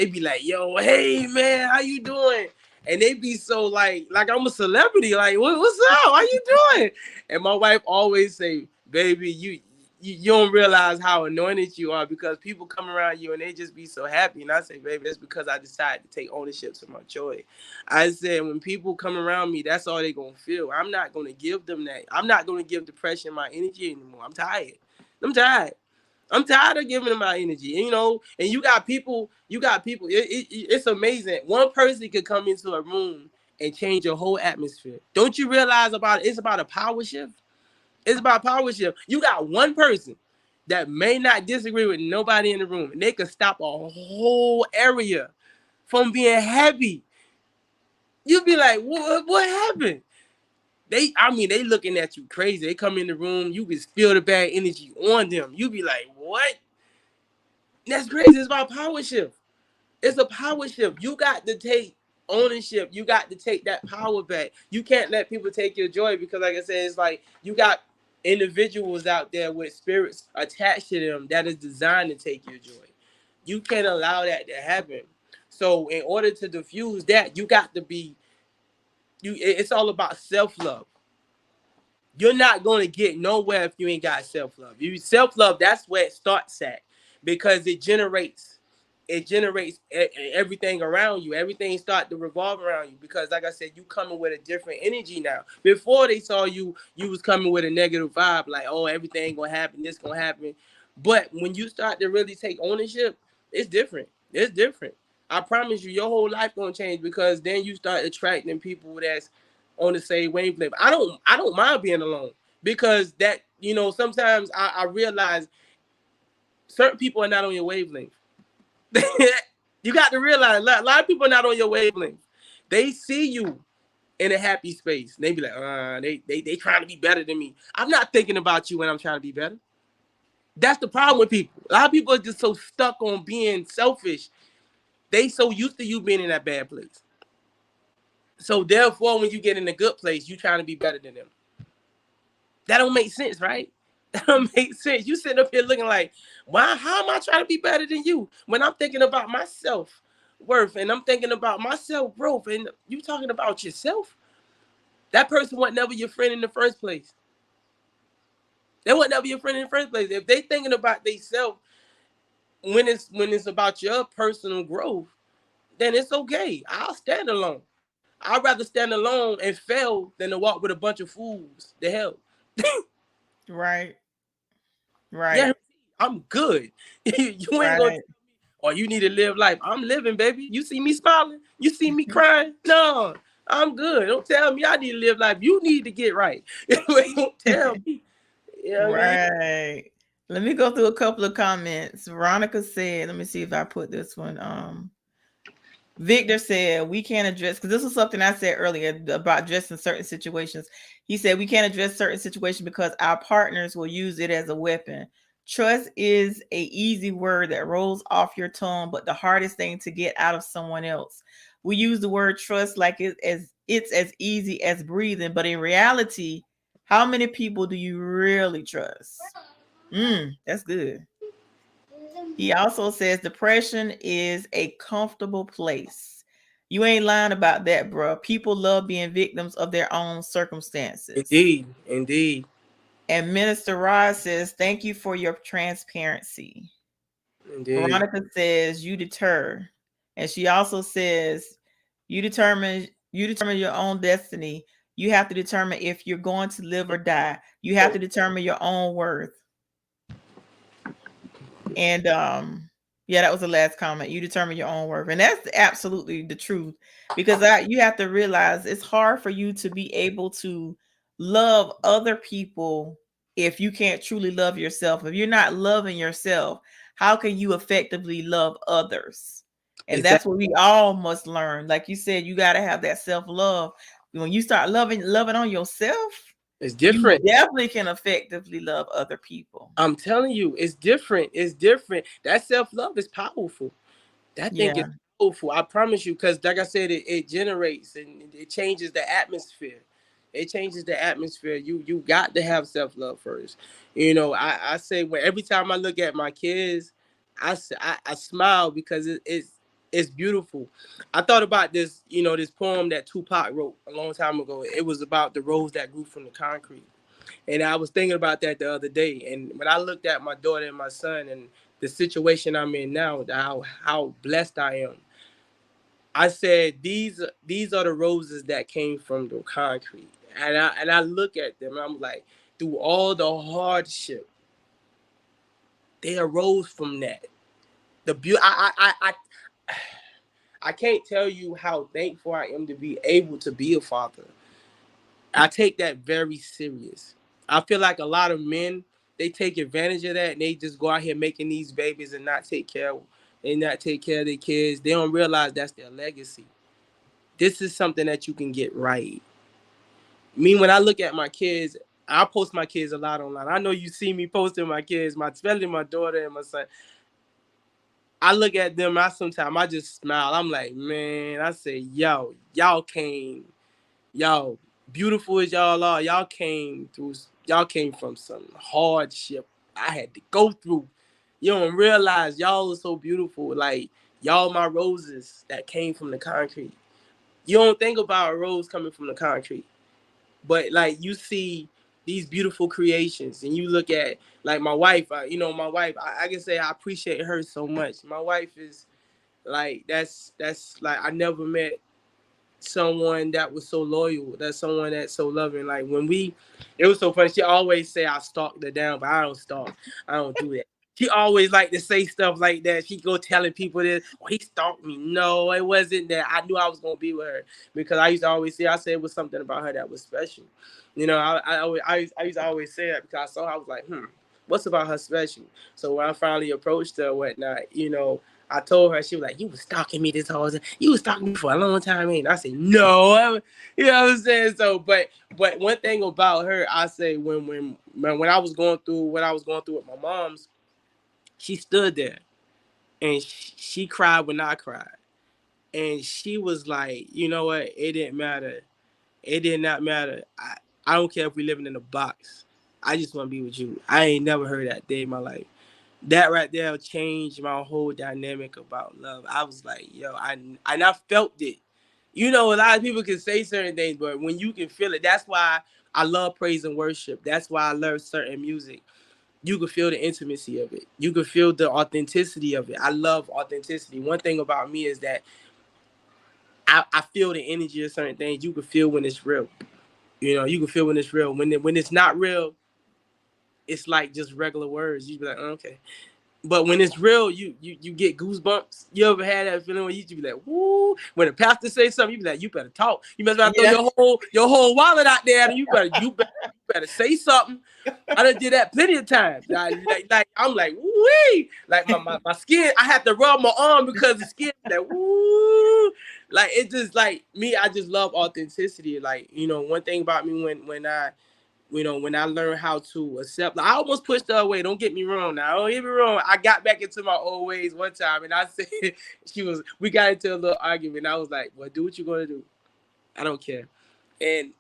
be like, yo, hey man, how you doing? And they be so like I'm a celebrity, like what's up? How you doing? And my wife always say, baby, you don't realize how anointed you are, because people come around you and they just be so happy. And I say, baby, that's because I decided to take ownership to my joy. I said, when people come around me, that's all they're going to feel. I'm not going to give them that. I'm not going to give depression my energy anymore. I'm tired. I'm tired of giving them my energy, you know. And you got people. It's amazing. One person could come into a room and change your whole atmosphere. Don't you realize it's about a power shift? It's about power shift. You got one person that may not disagree with nobody in the room, and they could stop a whole area from being happy. You be like, what happened? They looking at you crazy. They come in the room, you can feel the bad energy on them. You be like, what? That's crazy. It's about power shift. It's a power shift. You got to take ownership. You got to take that power back. You can't let people take your joy, because like I said, it's like you got individuals out there with spirits attached to them that is designed to take your joy. You can't allow that to happen. So in order to diffuse that, you got to be it's all about self-love. You're not going to get nowhere if you ain't got self-love. Self-love, that's where it starts at, because it generates everything around you. Everything start to revolve around you, because like I said, you coming with a different energy now. Before they saw you was coming with a negative vibe, like, oh, everything gonna happen, this gonna happen. But when you start to really take ownership, it's different. It's different. I promise you, your whole life gonna change, because then you start attracting people that's on the same wavelength. I don't mind being alone, because that, you know, sometimes I realize certain people are not on your wavelength. You got to realize a lot of people are not on your wavelength. They see you in a happy space. They be like, they trying to be better than me. I'm not thinking about you when I'm trying to be better. That's the problem with people. A lot of people are just so stuck on being selfish. They so used to you being in that bad place. So therefore, when you get in a good place, you trying to be better than them. That don't make sense, right? That don't make sense. You sitting up here looking like, why? How am I trying to be better than you when I'm thinking about my self-worth and I'm thinking about my self-growth, and you talking about yourself? That person wasn't never your friend in the first place. They wasn't never your friend in the first place. If they thinking about themselves when it's about your personal growth, then it's okay. I'll stand alone. I'd rather stand alone and fail than to walk with a bunch of fools to help. Right. Yeah, I'm good. You ain't gonna tell me, or you need to live life. I'm living, baby. You see me smiling? You see me crying? No, I'm good. Don't tell me I need to live life. You need to get right. Don't tell me. You know what I mean? Let me go through a couple of comments. Veronica said, let me see if I put this one. Victor said, we can't address, because this is something I said earlier about addressing certain situations. He said, we can't address certain situations because our partners will use it as a weapon. Trust is a easy word that rolls off your tongue, but the hardest thing to get out of someone else. We use the word trust like it's as easy as breathing, but in reality, how many people do you really trust? That's good. He also says depression is a comfortable place. You ain't lying about that, bro. People love being victims of their own circumstances. Indeed, indeed, And Minister Rod says, thank you for your transparency. indeed. Veronica says, you deter. And she also says, you determine your own destiny. You have to determine if you're going to live or die. You have to determine your own worth. And yeah, that was the last comment. You determine your own worth. And that's absolutely the truth. Because you have to realize it's hard for you to be able to love other people if you can't truly love yourself. If you're not loving yourself, how can you effectively love others? And that's Exactly. what we all must learn. Like you said, you got to have that self-love. When you start loving on yourself, It's you different. definitely can effectively love other people. I'm telling you, it's different. It's different. That self-love is powerful. That thing is Yeah. powerful. I promise you, because like I said, it generates and it changes the atmosphere. It changes the atmosphere. You got to have self-love first. You know, I say when every time I look at my kids, I smile because it's beautiful. I thought about this, this poem that Tupac wrote a long time ago. It was about the rose that grew from the concrete. And I was thinking about that the other day. And when I looked at my daughter and my son and the situation I'm in now, how blessed I am, I said these are the roses that came from the concrete. And I look at them and I'm like, through all the hardship, they arose from that. The beauty I can't tell you how thankful I am to be able to be a father. I take that very serious. I feel like a lot of men, they take advantage of that and they just go out here making these babies and not take care of their kids. They don't realize that's their legacy. This is something that you can get right. Me, when I look at my kids, I post my kids a lot online. I know you see me posting my kids, especially my daughter and my son. I look at them, I just smile. I'm like, man, I say, yo, y'all beautiful as y'all are, y'all came from some hardship I had to go through. You don't realize y'all are so beautiful. Like, y'all my roses that came from the concrete. You don't think about a rose coming from the concrete, but like you see these beautiful creations and you look at like my wife. My wife, I can say I appreciate her so much. My wife is like, that's like, I never met someone that was so loyal, that's someone that's so loving. Like it was so funny. She always say I stalked her down, but I don't stalk. I don't do that. She always like to say stuff like that. She go telling people this, oh, he stalked me. No, it wasn't that. I knew I was gonna be with her because I used to always say, I said it was something about her that was special. I used to always say that because I saw her, I was like, what's about her special? So when I finally approached her and whatnot, I told her, she was like, you was stalking me this whole time. You was stalking me for a long time, ain't I said, no. You know what I'm saying? So, but one thing about her, I say when I was going through what I was going through with my mom's, she stood there and she cried when I cried. And she was like, you know what? It didn't matter. It did not matter. I don't care if we living in a box. I just want to be with you. I ain't never heard that day in my life. That right there changed my whole dynamic about love. I was like, yo, and I felt it. A lot of people can say certain things, but when you can feel it, that's why I love praise and worship. That's why I love certain music. You can feel the intimacy of it. You can feel the authenticity of it. I love authenticity. One thing about me is that I feel the energy of certain things. You can feel when it's real. You can feel when it's real. When it's not real, it's like just regular words. You be like, oh, okay. But when it's real, you get goosebumps. You ever had that feeling when you be like, woo? When the pastor say something, you be like, you better talk. You must throw your whole wallet out there, and you better say something. I done did that plenty of times. Like I'm like, wee, like my skin. I had to rub my arm because the skin like woo. Like it just like me. I just love authenticity. Like one thing about me when when I learned how to accept, like, I almost pushed her away. Don't get me wrong. Now, don't get me wrong. I got back into my old ways one time, and I said, we got into a little argument. I was like, well, do what you're gonna do. I don't care. And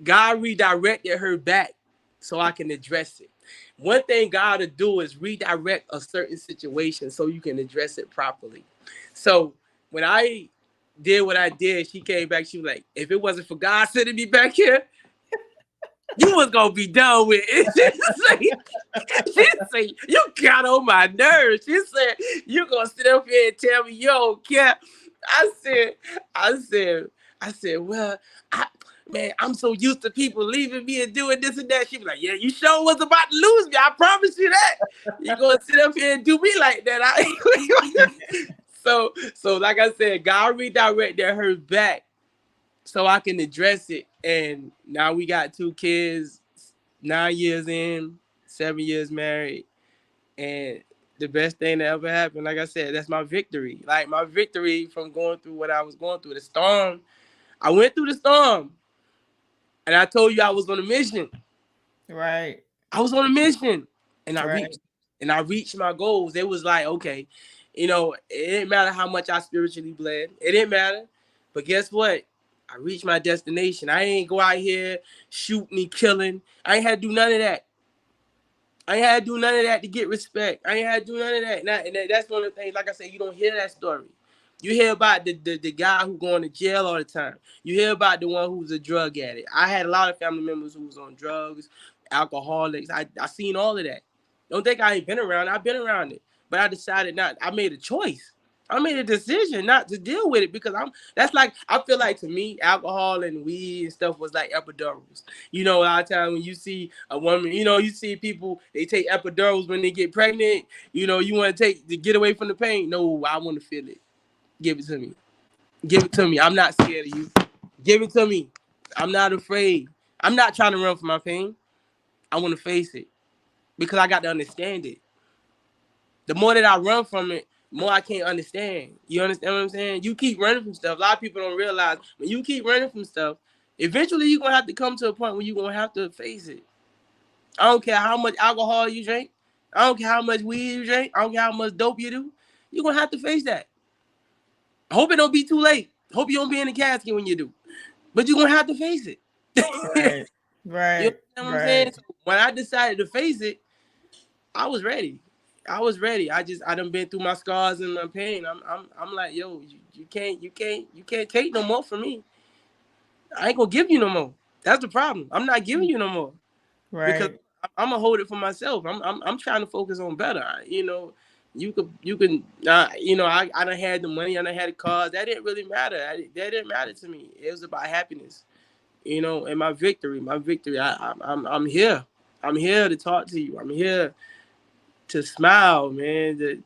God redirected her back so I can address it. One thing God will do is redirect a certain situation so you can address it properly. So when I did what I did, she came back. She was like, if it wasn't for God sending me back here, you was gonna be done with it. She said, you got on my nerves. She said, you gonna sit up here and tell me you don't care. I said, I said, I said, well, man, I'm so used to people leaving me and doing this and that. She was like, yeah, you sure was about to lose me. I promise you that. You gonna sit up here and do me like that. So like I said, God redirected her back so I can address it. And now we got 2 kids, 9 years in, 7 years married. And the best thing that ever happened, like I said, that's my victory. Like my victory from going through what I was going through. The storm. I went through the storm. And I told you I was on a mission. Right. I was on a mission. And Right. I reached my goals. It was like, okay, it didn't matter how much I spiritually bled. It didn't matter. But guess what? I reached my destination. I ain't go out here shooting and killing. I ain't had to do none of that. I ain't had to do none of that to get respect. I ain't had to do none of that. And that's one of the things, like I said, you don't hear that story. You hear about the guy who going to jail all the time. You hear about the one who's a drug addict. I had a lot of family members who was on drugs, alcoholics. I seen all of that. Don't think I ain't been around it. I've been around it. But I decided not. I made a choice. I made a decision not to deal with it because I feel like to me, alcohol and weed and stuff was like epidurals. A lot of times when you see a woman, you see people, they take epidurals when they get pregnant. You want to get away from the pain. No, I want to feel it. Give it to me. Give it to me. I'm not scared of you. Give it to me. I'm not afraid. I'm not trying to run from my pain. I want to face it because I got to understand it. The more that I run from it, the more I can't understand. You understand what I'm saying? You keep running from stuff. A lot of people don't realize when you keep running from stuff, eventually you're going to have to come to a point where you're going to have to face it. I don't care how much alcohol you drink. I don't care how much weed you drink. I don't care how much dope you do. You're going to have to face that. I hope it don't be too late. Hope you don't be in the casket when you do. But you're going to have to face it. Right. Right. You know what I'm saying? So when I decided to face it, I was ready. I done been through my scars and my pain. I'm like, yo, you can't take no more from me. I ain't gonna give you no more. That's the problem. I'm not giving you no more. Right. Because I'm gonna hold it for myself. I'm trying to focus on better. You can I done had the money, I done had the cars. That didn't really matter. That didn't matter to me. It was about happiness. And my victory. I'm here. I'm here to talk to you. I'm here to smile, man.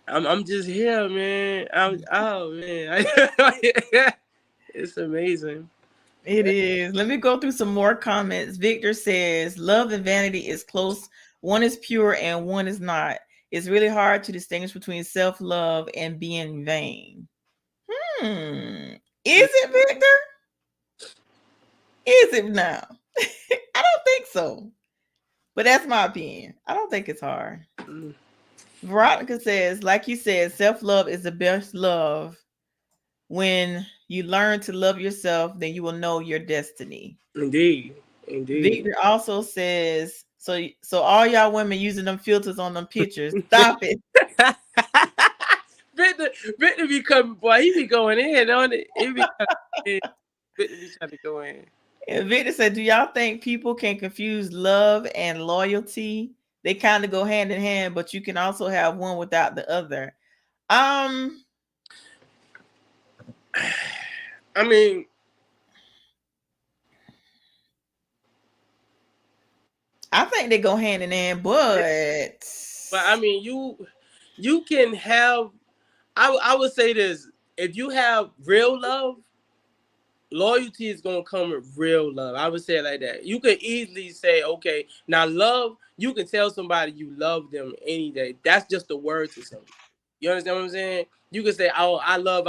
I'm just here, man. Oh man, it's amazing. It is. Let me go through some more comments. Victor says, love and vanity is close. One is pure and one is not. It's really hard to distinguish between self-love and being vain. Is it, Victor? Is it now? I don't think so. But that's my opinion. I don't think it's hard. Veronica says, like you said, self-love is the best love. When you learn to love yourself, then you will know your destiny. Indeed. Victor also says, so all y'all women using them filters on them pictures, stop it. Victor be coming, boy. He be going in on it. Victor be trying to go in. And Victor said, do y'all think people can confuse love and loyalty? They kind of go hand in hand, but you can also have one without the other. I mean, I think they go hand in hand, but I mean, you can have. I would say this: if you have real love, loyalty is gonna come with real love. I would say it like that. You could easily say, okay, now love. You can tell somebody you love them any day. That's just a word to somebody. You understand what I'm saying? You can say, oh, I love,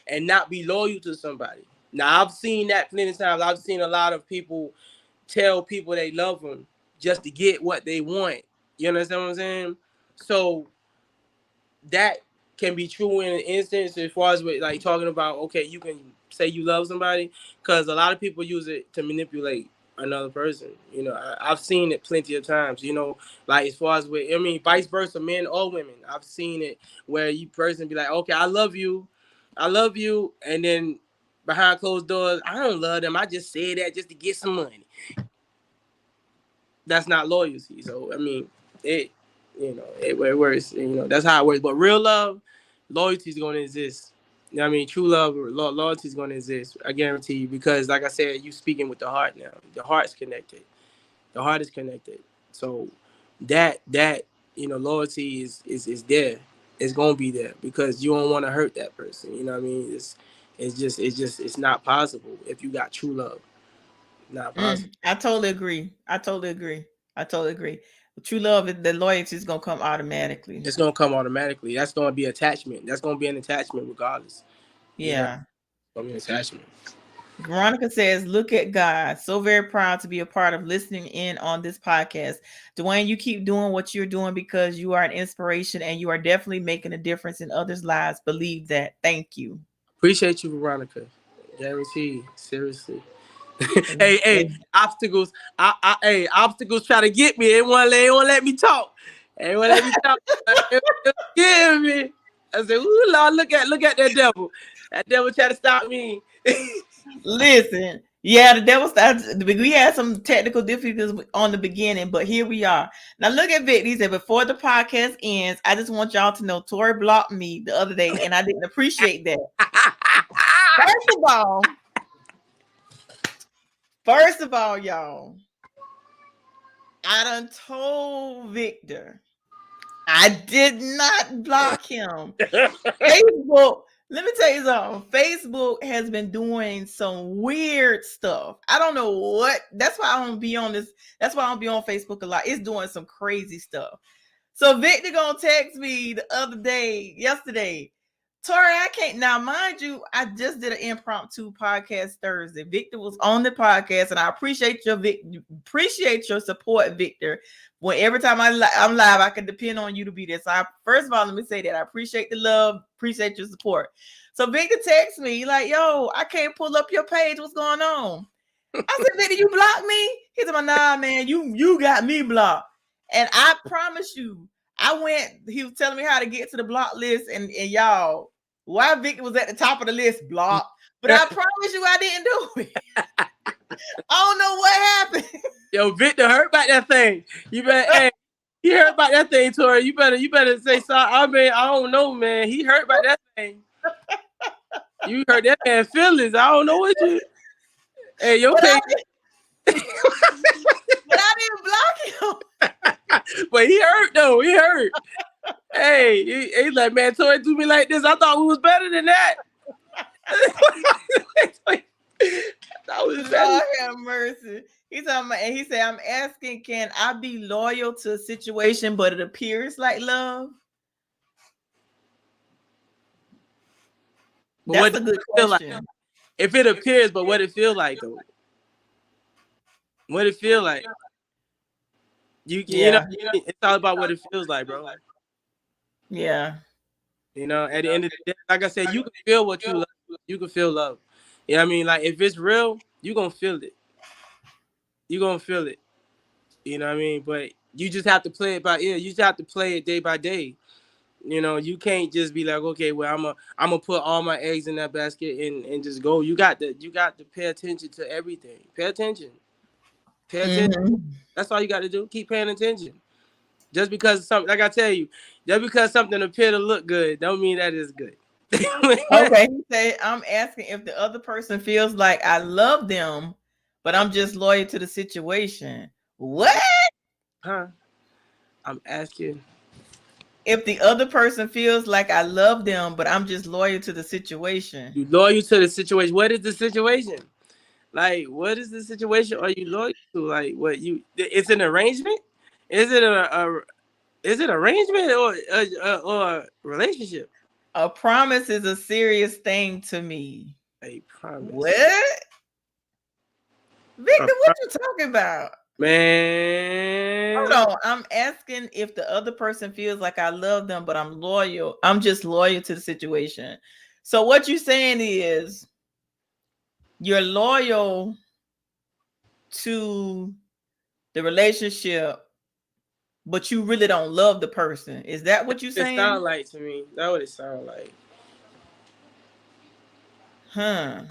and not be loyal to somebody. Now I've seen that plenty of times. I've seen a lot of people tell people they love them just to get what they want. You understand what I'm saying? So that can be true in an instance as far as with, like, talking about, okay, you can say you love somebody, because a lot of people use it to manipulate another person. You know, I've seen it plenty of times. You know, like as far as with, I mean, vice versa, men or women. I've seen it where you person be like, okay, I love you, and then behind closed doors, I don't love them. I just said that just to get some money. That's not loyalty. So I mean, it, you know, it works. You know, that's how it works. But real love, loyalty is going to exist. You know what I mean? True love or loyalty is going to exist. I guarantee you, because like I said, you speaking with the heart now. The heart's connected. The heart is connected. So that you know, loyalty is there. It's gonna be there because you don't want to hurt that person. You know what I mean? It's not possible if you got true love. Not possible. I totally agree. True love, the loyalty is gonna come automatically. It's gonna come automatically. That's gonna be attachment. That's gonna be an attachment regardless. You know, Yeah. it's gonna be an attachment. Veronica says, look at God. So very proud to be a part of listening in on this podcast. Dewayne, you keep doing what you're doing because you are an inspiration and you are definitely making a difference in others' lives. Believe that. Thank you. Appreciate you, Veronica. Guarantee. Seriously. hey, obstacles. Hey, obstacles try to get me. They won't let me talk. They won't let me talk. Give me. I said, ooh, Lord, look at that devil. That devil try to stop me. Listen, yeah, the devil started. We had some technical difficulties on the beginning, but here we are. Now look at Vic. He said, before the podcast ends, I just want y'all to know Tori blocked me the other day, and I didn't appreciate that. First of all, y'all, I done told Victor I did not block him. Facebook, let me tell you something. Facebook has been doing some weird stuff. I don't know what. That's why I don't be on this. That's why I don't be on Facebook a lot. It's doing some crazy stuff. So Victor gonna text me the other day, yesterday. Tori, I can't. Now, mind you, I just did an impromptu podcast Thursday. Victor was on the podcast, and I appreciate your support, Victor. When every time I'm live, I can depend on you to be there. So, first of all, let me say that I appreciate the love, appreciate your support. So Victor texts me like, "Yo, I can't pull up your page. What's going on?" I said, "Victor, you blocked me?" He said, "Nah, man, you got me blocked." And I promise you, he was telling me how to get to the block list, and y'all, why Victor was at the top of the list, block. But I promise you, I didn't do it. I don't know what happened. Yo, Victor heard about that thing. You better, hey, he heard about that thing, Tori. You better say sorry. I mean, I don't know, man. He heard about that thing. You hurt that man's feelings. I don't know what you. Hey, you okay? But I didn't block him. But he hurt though. He hurt. Hey, he's like, man, Tori do me like this. I thought we was better than that. God have mercy. He's talking about, and he said, "I'm asking, can I be loyal to a situation, but it appears like love?" That's a good question. Like? If it appears, but what it feel like though? What it feel like? You know, it's all about what it feels like, bro. Yeah. You know, at the end of the day, like I said, you can feel what you love. You can feel love. You know what I mean? Like, if it's real, you gonna feel it. You gonna feel it. You know what I mean? But you just have to play it by ear. You just have to play it day by day. You know, you can't just be like, okay, well, I'm gonna put all my eggs in that basket and just go. You got to pay attention to everything. Pay attention. Pay attention. Mm-hmm. That's all you got to do. Keep paying attention. Just because something, like I tell you, just because something appear to look good, don't mean that is good. Okay, he said, I'm asking if the other person feels like I love them, but I'm just loyal to the situation. What? Huh? I'm asking if the other person feels like I love them, but I'm just loyal to the situation. You loyal to the situation. What is the situation? Like, what is the situation? Are you loyal to? Like, what you? It's an arrangement. Is it is it arrangement or a relationship? A promise is a serious thing to me. A promise. What? Victor, what you talking about? Man. Hold on. I'm asking if the other person feels like I love them, but I'm loyal. I'm just loyal to the situation. So what you're saying is you're loyal to the relationship, but you really don't love the person. Is that what you're It saying? sound like to me. That's what it sound like. Huh.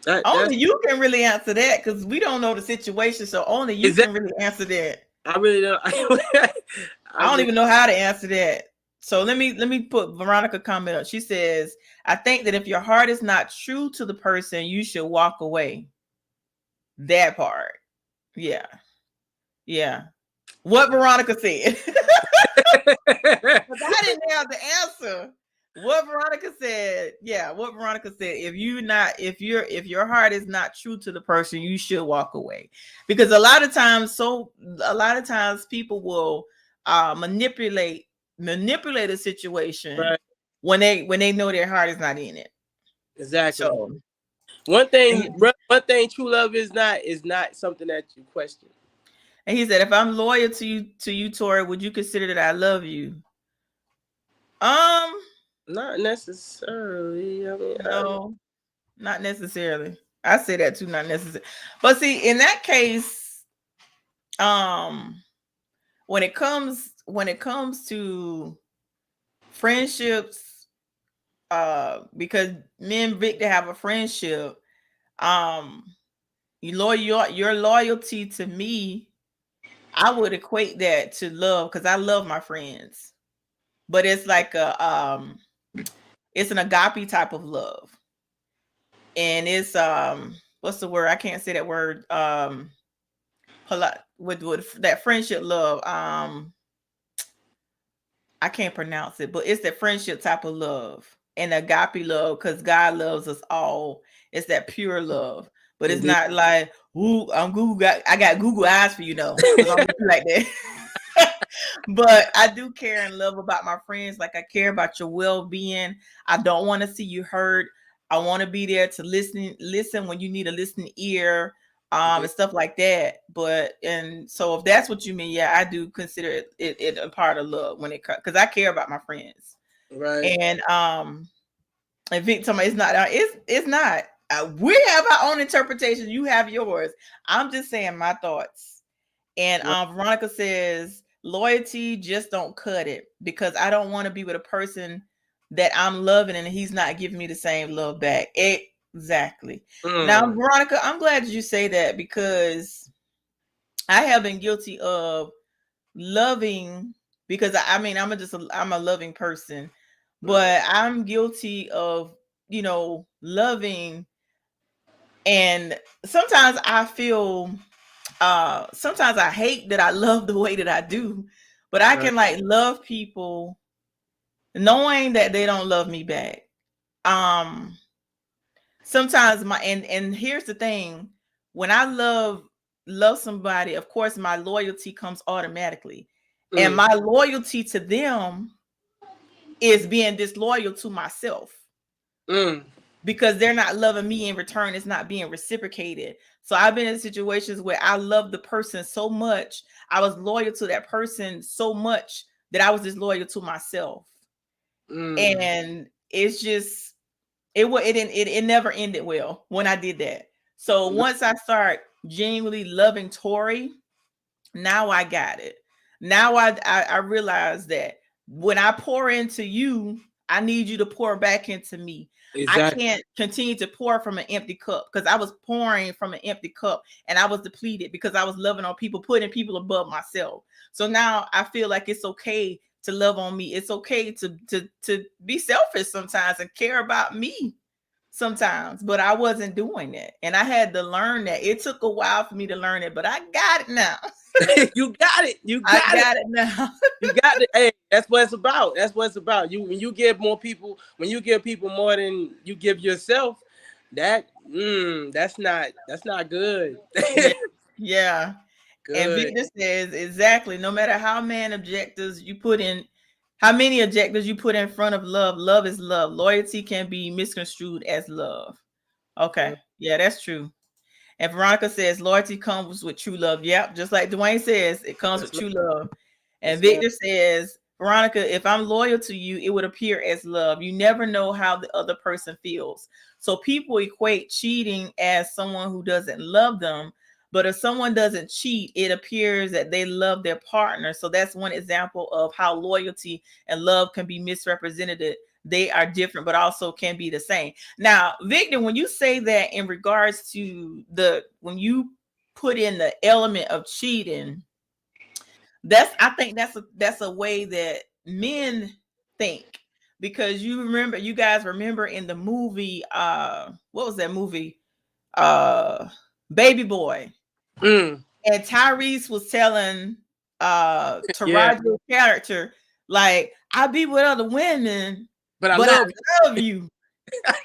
That's Only you can really answer that because we don't know the situation. So only you is that can really answer that. I really don't I don't even know how to answer that. So let me put Veronica comment up. She says, I think that if your heart is not true to the person, you should walk away. That part. Yeah. Yeah. What Veronica said. But I didn't have the answer. What Veronica said, yeah, what Veronica said, if your heart is not true to the person, you should walk away. Because a lot of times people will manipulate a situation right. when they know their heart is not in it. Exactly. So One and thing true love is not something that you question. he said, if I'm loyal to you, Tori, would you consider that I love you? Not necessarily. I mean, No, not necessarily. I say that too, not necessarily. But see, in that case, when it comes to friendships, because me and Victor have a friendship, your loyalty to me, I would equate that to love because I love my friends. But it's like it's an agape type of love. And it's what's the word? I can't say that word. With that friendship love. I can't pronounce it, but it's that friendship type of love and agape love because God loves us all. It's that pure love, but it's indeed. not like, ooh, I got Google eyes for you, know, because I'm like that. But I do care and love about my friends. Like I care about your well-being. I don't want to see you hurt. I want to be there to listen when you need a listening ear, and stuff like that. But and so if that's what you mean, yeah, I do consider it a part of love when it comes because I care about my friends. Right. And Vic told me it's not. It's not. We have our own interpretation. You have yours. I'm just saying my thoughts. And Veronica says, loyalty just don't cut it because I don't want to be with a person that I'm loving and he's not giving me the same love back. Exactly. Now, Veronica, I'm glad you say that because I have been guilty of loving because I mean I'm a loving person, but I'm guilty of loving, and sometimes I feel sometimes I hate that I love the way that I do, but I can like love people knowing that they don't love me back. Sometimes and here's the thing, when I love somebody, of course my loyalty comes automatically. And my loyalty to them is being disloyal to myself. Because they're not loving me in return, it's not being reciprocated. So I've been in situations where I love the person so much, I was loyal to that person so much that I was disloyal to myself. And it's just it never ended well when I did that. So once I start genuinely loving Tori, now I got it. Now I realize that when I pour into you, I need you to pour back into me. Exactly. I can't continue to pour from an empty cup because I was pouring from an empty cup and I was depleted because I was loving on people, putting people above myself. So now I feel like it's okay to love on me. It's okay to be selfish sometimes and care about me sometimes, but I wasn't doing it. And I had to learn that. It took a while for me to learn it, but I got it now. You got it. I got it now. You got it. Hey, that's what it's about. That's what it's about. When you give people more than you give yourself, that's not good. Yeah. Good. And Victor says exactly. No matter how many objectives you put in front of love, love is love. Loyalty can be misconstrued as love. Okay. Yeah, that's true. And Veronica says loyalty comes with true love. Yep, just like Dewayne says, it comes with Yes, true love. And yes, Victor says, Veronica, if I'm loyal to you, it would appear as love. You never know how the other person feels. So people equate cheating as someone who doesn't love them. But if someone doesn't cheat, it appears that they love their partner. So that's one example of how loyalty and love can be misrepresented. They are different, but also can be the same. Now, Victor, when you say that in regards to when you put in the element of cheating, I think that's a way that men think, because you guys remember in the movie, what was that movie? Baby Boy. Mm. And Tyrese was telling Yeah, Taraji's character, like, I be with other women, but I but I love love you. I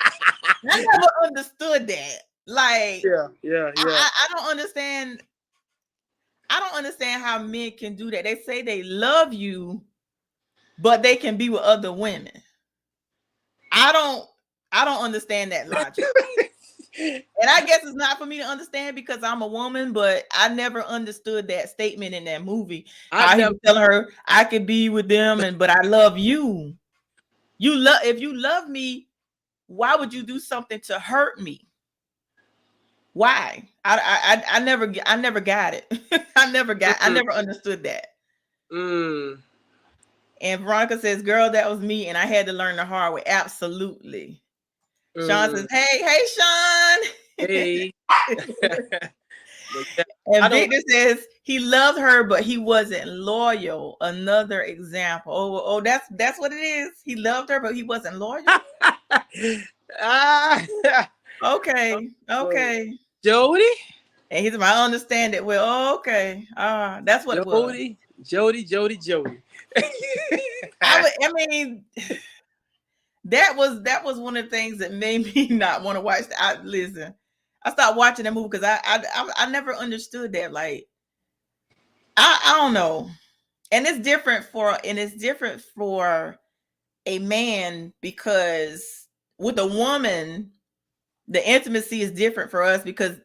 never understood that. Like, you. Yeah. I don't understand. I don't understand how men can do that. They say they love you, but they can be with other women. I don't understand that logic. And I guess it's not for me to understand because I'm a woman, but I never understood that statement in that movie. I How he never. was telling her, I could be with them, but I love you. If you love me, why would you do something to hurt me? Why? I never got it. I never understood that. Mm. And Veronica says, girl, that was me, and I had to learn the hard way. Absolutely. Sean says, Mm. hey, Sean. Hey. But yeah, I And don't. Victor says he loved her, but he wasn't loyal. Another example. That's what it is. He loved her, but he wasn't loyal. Ah, Okay. Jody, And he's I understand it. Well, okay. That's what it was. Jody. I mean, that was one of the things that made me not want to watch. Listen, I stopped watching that movie because I never understood that. Like, I don't know. And it's different for a man, because with a woman, the intimacy is different for us because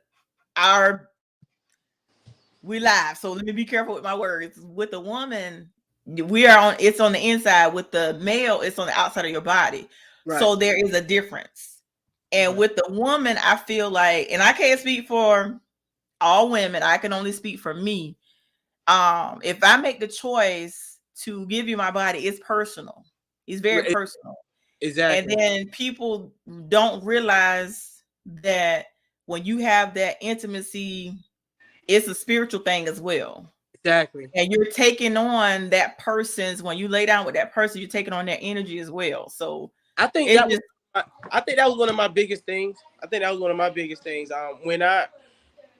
we live. So let me be careful with my words. With a woman, it's on the inside. With the male, it's on the outside of your body. Right. So there is a difference. And Right. with the woman, I feel like, and I can't speak for all women, I can only speak for me. If I make the choice to give you my body, it's personal. It's very personal. And Exactly. then people don't realize that when you have that intimacy, it's a spiritual thing as well. Exactly. And you're taking on that person's, when you lay down with that person, you're taking on that energy as well. So I think it's that was. just I think that was one of my biggest things. When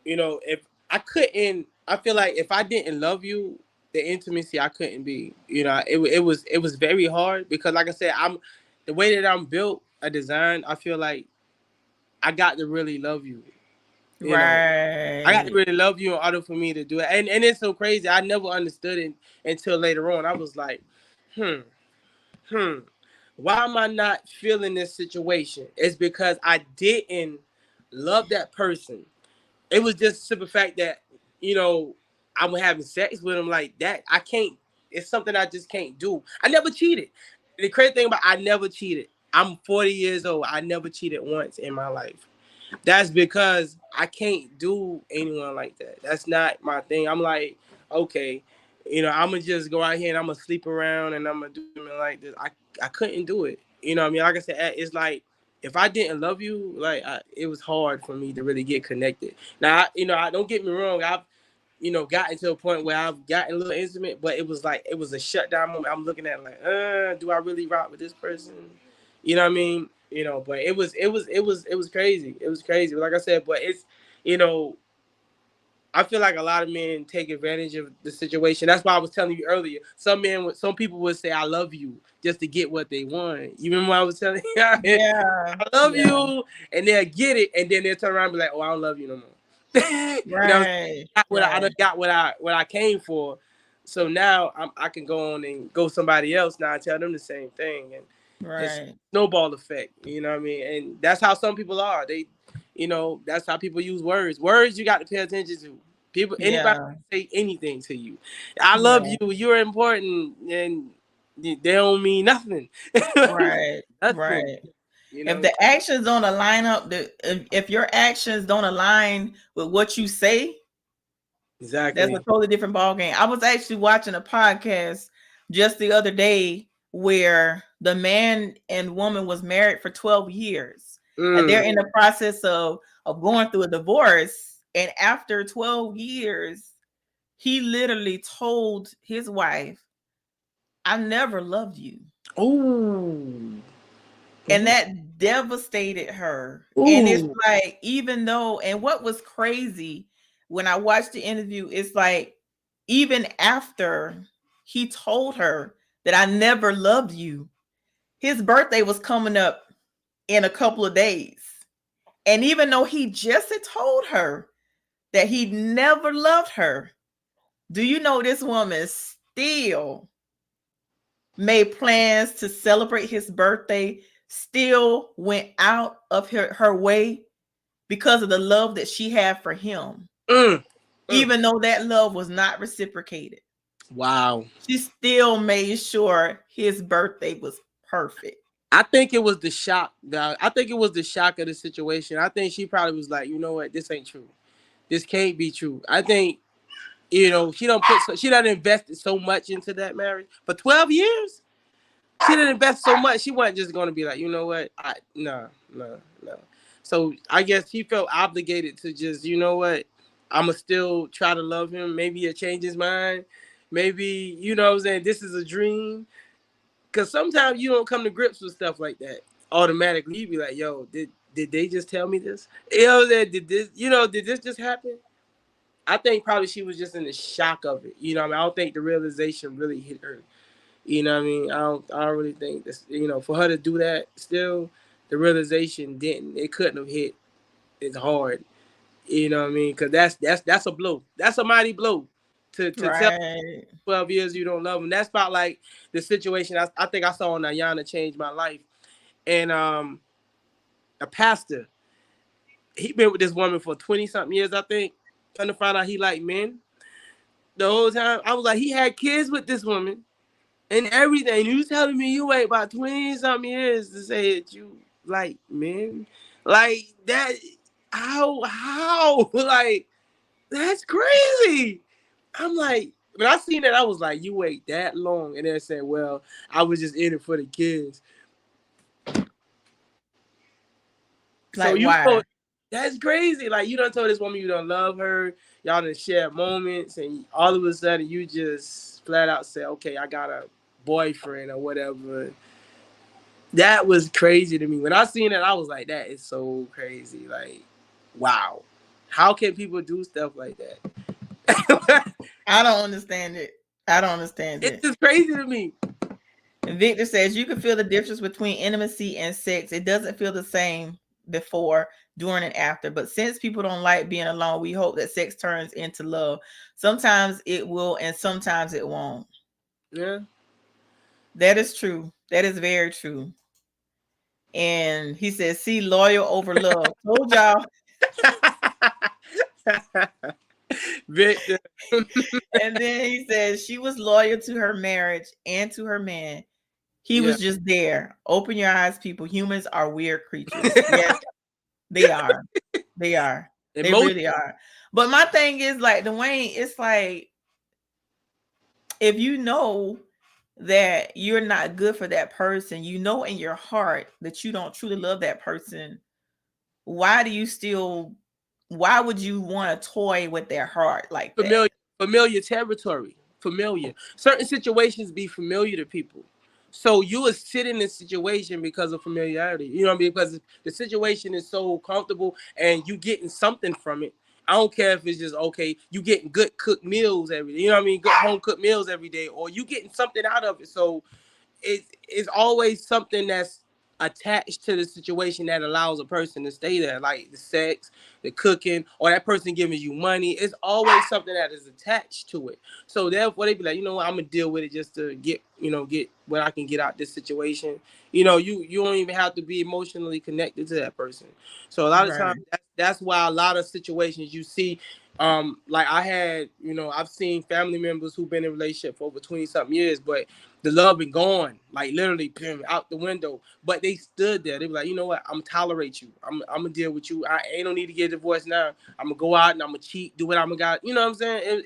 if I couldn't, I feel like if I didn't love you, the intimacy I couldn't be. It was very hard because, like I said, I'm the way that I'm built, a design. I feel like I got to really love you. You know, I got to right. really love you in order for me to do it. And it's so crazy. I never understood it until later on. I was like, hmm, hmm. Why am I not feeling this situation? It's because I didn't love that person. It was just the simple fact that, I'm having sex with him like that. I can't, it's something I just can't do. I never cheated. The crazy thing about I never cheated. I'm 40 years old. I never cheated once in my life. That's because I can't do anyone like that. That's not my thing. I'm like, okay, I'm gonna just go out here and I'm gonna sleep around and I'm gonna do something like this. I couldn't do it. You know what I mean? Like I said, it's like if I didn't love you, it was hard for me to really get connected. Now, I don't get me wrong. I've gotten to a point where I've gotten a little intimate, but it was like it was a shutdown moment. I'm looking at it like, do I really rock with this person? You know what I mean? But it was crazy. It was crazy. Like I said, but you know, I feel like a lot of men take advantage of the situation. That's why I was telling you earlier. Some people would say "I love you" just to get what they want. You remember what I was telling you? Yeah. I love Yeah. you, and they'll get it, and then they'll turn around and be like, "Oh, I don't love you no more." Right. I done Right. got what I came for. So now I can go on and go somebody else now and tell them the same thing, and it's Right. snowball effect. You know what I mean? And that's how some people are. You know, that's how people use words. Words you got to pay attention to. People, anybody Yeah. can say anything to you. I love Yeah. you. You're important, and they don't mean nothing. Right. Nothing. Right. You If know the actions don't align up, if your actions don't align with what you say, that's a exactly. totally different ball game. I was actually watching a podcast just the other day where the man and woman was married for 12 years and they're Mm. in the process of going through a divorce. And after 12 years, he literally told his wife, I never loved you. Ooh. And that devastated her. And it's Ooh. like, even though, and what was crazy when I watched the interview, it's like, even after he told her that I never loved you, his birthday was coming up in a couple of days. And even though he just had told her that he never loved her, do you know this woman still made plans to celebrate his birthday, still went out of her way because of the love that she had for him, Mm. Mm. even though that love was not reciprocated. Wow. She still made sure his birthday was perfect. I think it was the shock. I think it was the shock of the situation. I think she probably was like, you know what, this ain't true. This can't be true. I think, you know, she done invested so much into that marriage for 12 years. She didn't invest so much. She wasn't just going to be like, you know what, no. So I guess he felt obligated to just, you know what, I'ma still try to love him. Maybe he'll change his mind. Maybe, you know what I'm saying, this is a dream. Because sometimes you don't come to grips with stuff like that automatically. You be like, yo, did they just tell me this? You know, did this just happen? I think probably she was just in the shock of it. You know what I mean? I don't think the realization really hit her. You know what I mean? I don't really think this, you know, for her to do that still, the realization didn't. It couldn't have hit as hard. You know what I mean? Because that's a blow. That's a mighty blow to tell Right. 12 years you don't love them. That's about like the situation I think I saw on Ayana Changed My Life. And a pastor, he been with this woman for 20 something years, I think. Trying to find out he liked men. The whole time I was like, he had kids with this woman and everything. You telling me you wait about 20 something years to say that you like men? Like that, how? Like, that's crazy. I'm like, when I seen that, I was like, you wait that long, and then said, well, I was just in it for the kids. So Like, you why? know, that's crazy. Like, you done told this woman you don't love her, y'all done share moments, and all of a sudden you just flat out say, okay, I got a boyfriend or whatever. That was crazy to me. When I seen it, I was like, that is so crazy. Like, wow. How can people do stuff like that? I don't understand it. I don't understand It's it. just crazy to me. Victor says you can feel the difference between intimacy and sex. It doesn't feel the same before, during, and after. But since people don't like being alone, we hope that sex turns into love. Sometimes it will, and sometimes it won't. Yeah. That is true. That is very true. And he says, see, loyal over love. Told y'all. Victor. And then he says she was loyal to her marriage and to her man. He Yeah. was just there. Open your eyes, people. Humans are weird creatures. Yes, they are. They are. They Emotion. really are. But my thing is, like, Dewayne, it's like, if you know that you're not good for that person, you know in your heart that you don't truly love that person, why would you want to toy with their heart like that? Familiar territory. Familiar. Certain situations be familiar to people. So you will sit in this situation because of familiarity. You know what I mean? Because the situation is so comfortable and you getting something from it. I don't care if it's just okay, you getting good cooked meals every day. You know what I mean? Good home cooked meals every day, or you getting something out of it. So it's always something that's attached to the situation that allows a person to stay there, like the sex, the cooking, or that person giving you money. It's always something that is attached to it. So therefore they be like, you know what, I'm gonna deal with it just to get what I can get out this situation. You don't even have to be emotionally connected to that person. So a lot of Right. times that's why a lot of situations you see, like I've seen family members who've been in a relationship for over 20 something years, but the love been gone, like literally out the window. But they stood there. They were like, you know what? I'm tolerate you. I'm gonna deal with you. I ain't no need to get a divorce now. I'm gonna go out and I'm gonna cheat, do what I'm gonna got. You know what I'm saying?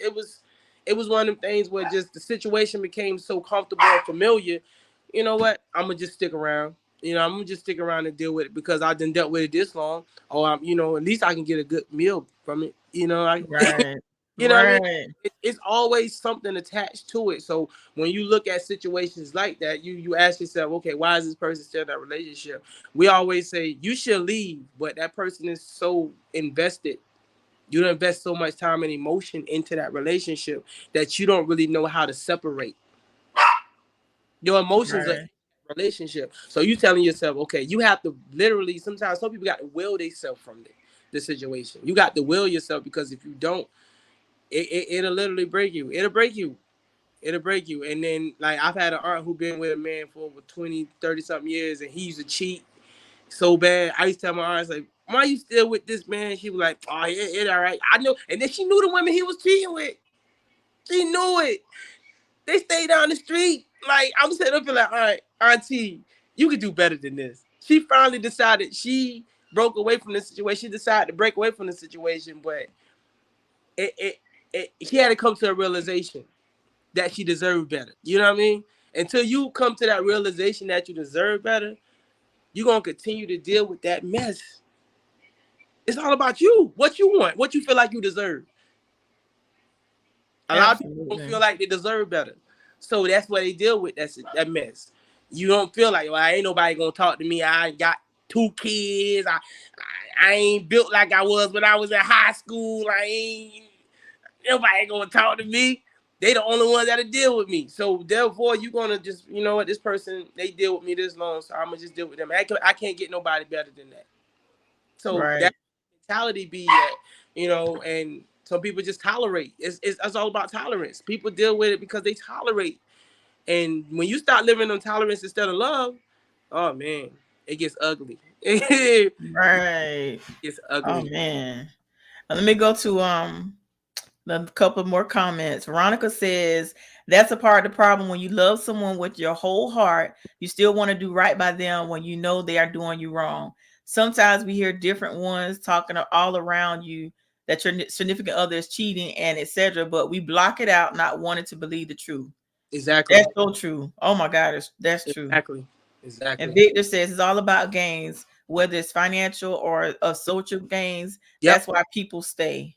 It was one of them things where just the situation became so comfortable and familiar. You know what? I'm gonna just stick around. I'm gonna just stick around and deal with it because I've done dealt with it this long. Or at least I can get a good meal from it. Right. You know what I mean? Right. It's always something attached to it. So when you look at situations like that, you ask yourself, okay, why is this person still in that relationship? We always say you should leave, but that person is so invested. You invest so much time and emotion into that relationship that you don't really know how to separate. Your emotions are in Right. that relationship. So you telling yourself, okay, you have to literally, sometimes some people got to will themselves from the situation. You got to will yourself, because if you don't, it'll literally break you. It'll break you. It'll break you. And then, like, I've had an aunt who been with a man for over 20, 30 something years, and he used to cheat so bad. I used to tell my aunt, like, why you still with this man? She was like, oh, it all right. I know. And then she knew the women he was cheating with. She knew it. They stayed down the street. Like, I'm sitting up and like, all right, auntie, you could do better than this. She finally decided she broke away from the situation. She decided to break away from the situation, but she had to come to a realization that she deserved better. You know what I mean? Until you come to that realization that you deserve better, you're going to continue to deal with that mess. It's all about you. What you want. What you feel like you deserve. A lot of people don't Absolutely. feel like they deserve better. So that's what they deal with. That's that mess. You don't feel like, well, ain't nobody going to talk to me. I got 2 kids. I ain't built like I was when I was in high school. Nobody going to talk to me. They the only ones that'll deal with me. So therefore, you're gonna just, you know what, this person, they deal with me this long, so I'm gonna just deal with them. I can't get nobody better than that. So Right. that mentality be that, and some people just tolerate. It's all about tolerance. People deal with it because they tolerate. And when you start living on tolerance instead of love, oh man, it gets ugly. It Right. gets Oh ugly. man. Let me go to a couple more comments. Veronica says that's a part of the problem. When you love someone with your whole heart, you still want to do right by them when you know they are doing you wrong. Sometimes we hear different ones talking all around you that your significant other is cheating and etc. But we block it out, not wanting to believe the truth. Exactly. That's so true. Oh my God, that's true. Exactly. And Exactly. Victor says it's all about gains, whether it's financial or of social gains. Yep. That's why people stay.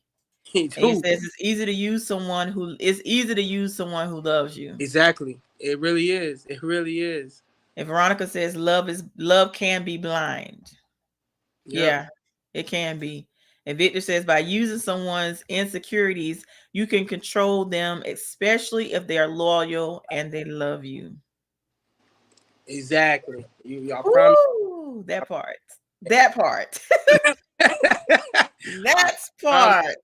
Me And he too. says it's easy to use someone who loves you. Exactly. It really is. It really is. And Veronica says love can be blind. Yep. Yeah, it can be. And Victor says by using someone's insecurities, you can control them, especially if they are loyal and they love you. Exactly. Y'all promise. Ooh, that part. That part. I That promise. part.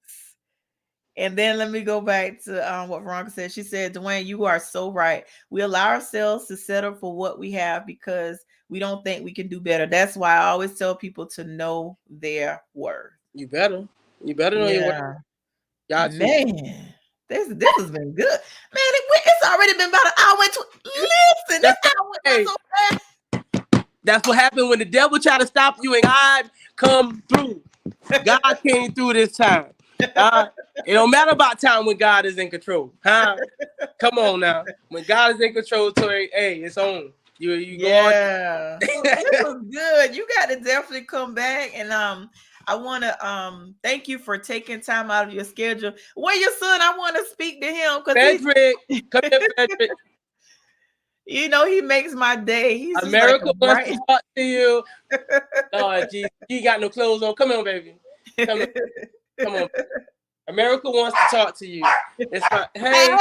And then let me go back to what Veronica said. She said, Dewayne, you are so right. We allow ourselves to settle for what we have because we don't think we can do better. That's why I always tell people to know their worth. You better. You better know your way. Yeah. Got to. Man, this has been good. Man, it's already been about an hour. Listen, this That's, hour hey, went so fast. that's what happened when the devil tried to stop you and God come through. God came through this time. It don't matter about time when God is in control. Huh? Come on now. When God is in control, hey, it's on. You go on. Yeah. It was good. You got to definitely come back. And I want to thank you for taking time out of your schedule. Where your son? I want to speak to him because Frederick, come here, Frederick. he makes my day. He's just like a America wants to bright. talk to you. Lord Jesus, you got no clothes on. Come on, baby. Come on. Come on. America wants to talk to you. It's like, hey,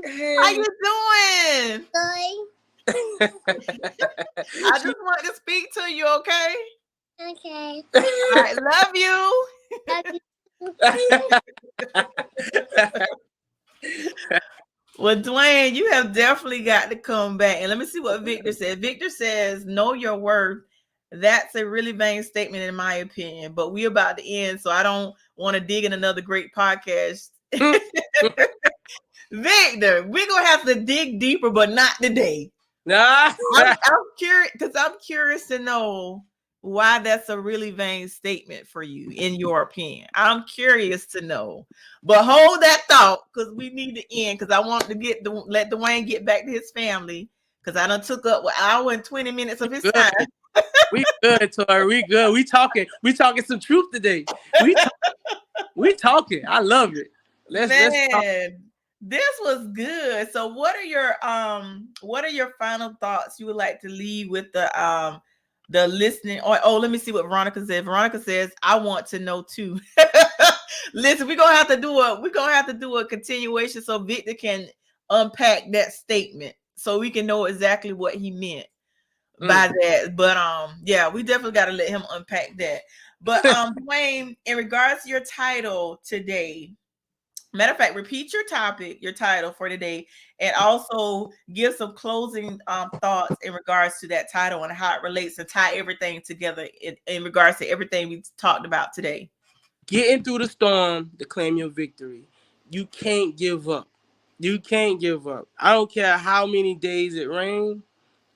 Hey, how you doing? Good. I just want to speak to you, okay? Okay. I love you. Well, Dwayne, you have definitely got to come back. And let me see what Victor said. Victor says, know your worth. That's a really vain statement, in my opinion. But we're about to end, so I don't want to dig in another great podcast. Victor, we're going to have to dig deeper, but not today. Nah. I'm curious because I'm curious to know why that's a really vain statement for you, in your opinion. I'm curious to know, but hold that thought because we need to end. Because I want to let Dwayne get back to his family because I done took up an hour and 20 minutes of his time. We good, Tori. We good. We talking some truth today. We talking. I love it. Let's talk. This was good. So what are your final thoughts you would like to leave with the listening? Let me see what Veronica said. Veronica says, I want to know too. Listen, we're gonna have to do a continuation so Victor can unpack that statement so we can know exactly what he meant by that. But yeah, we definitely got to let him unpack that. But Dwayne, in regards to your title today, matter of fact, repeat your title for today, and also give some closing thoughts in regards to that title and how it relates and tie everything together in regards to everything we talked about today. Getting through the storm to claim your victory. You can't give up. You can't give up. I don't care how many days it rains.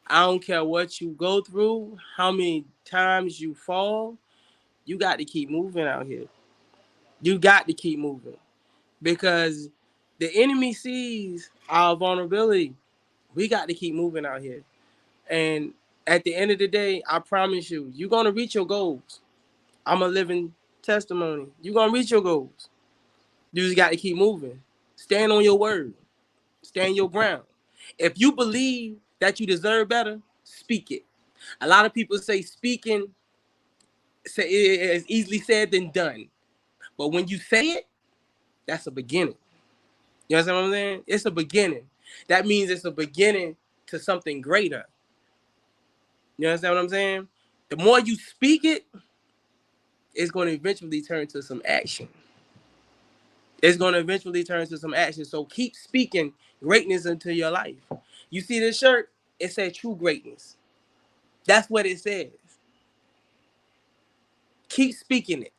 I don't care what you go through, how many times you fall. You got to keep moving out here. You got to keep moving because the enemy sees our vulnerability. We got to keep moving out here. And at the end of the day, I promise you, you're going to reach your goals. I'm a living testimony. You're going to reach your goals. You just got to keep moving. Stand on your word. Stand your ground. If you believe that you deserve better, speak it. A lot of people say speaking is easily said than done. But when you say it, that's a beginning. You understand what I'm saying? It's a beginning. That means it's a beginning to something greater. You understand what I'm saying? The more you speak it, it's going to eventually turn to some action. So keep speaking greatness into your life. You see this shirt? It says true greatness. That's what it says. Keep speaking it.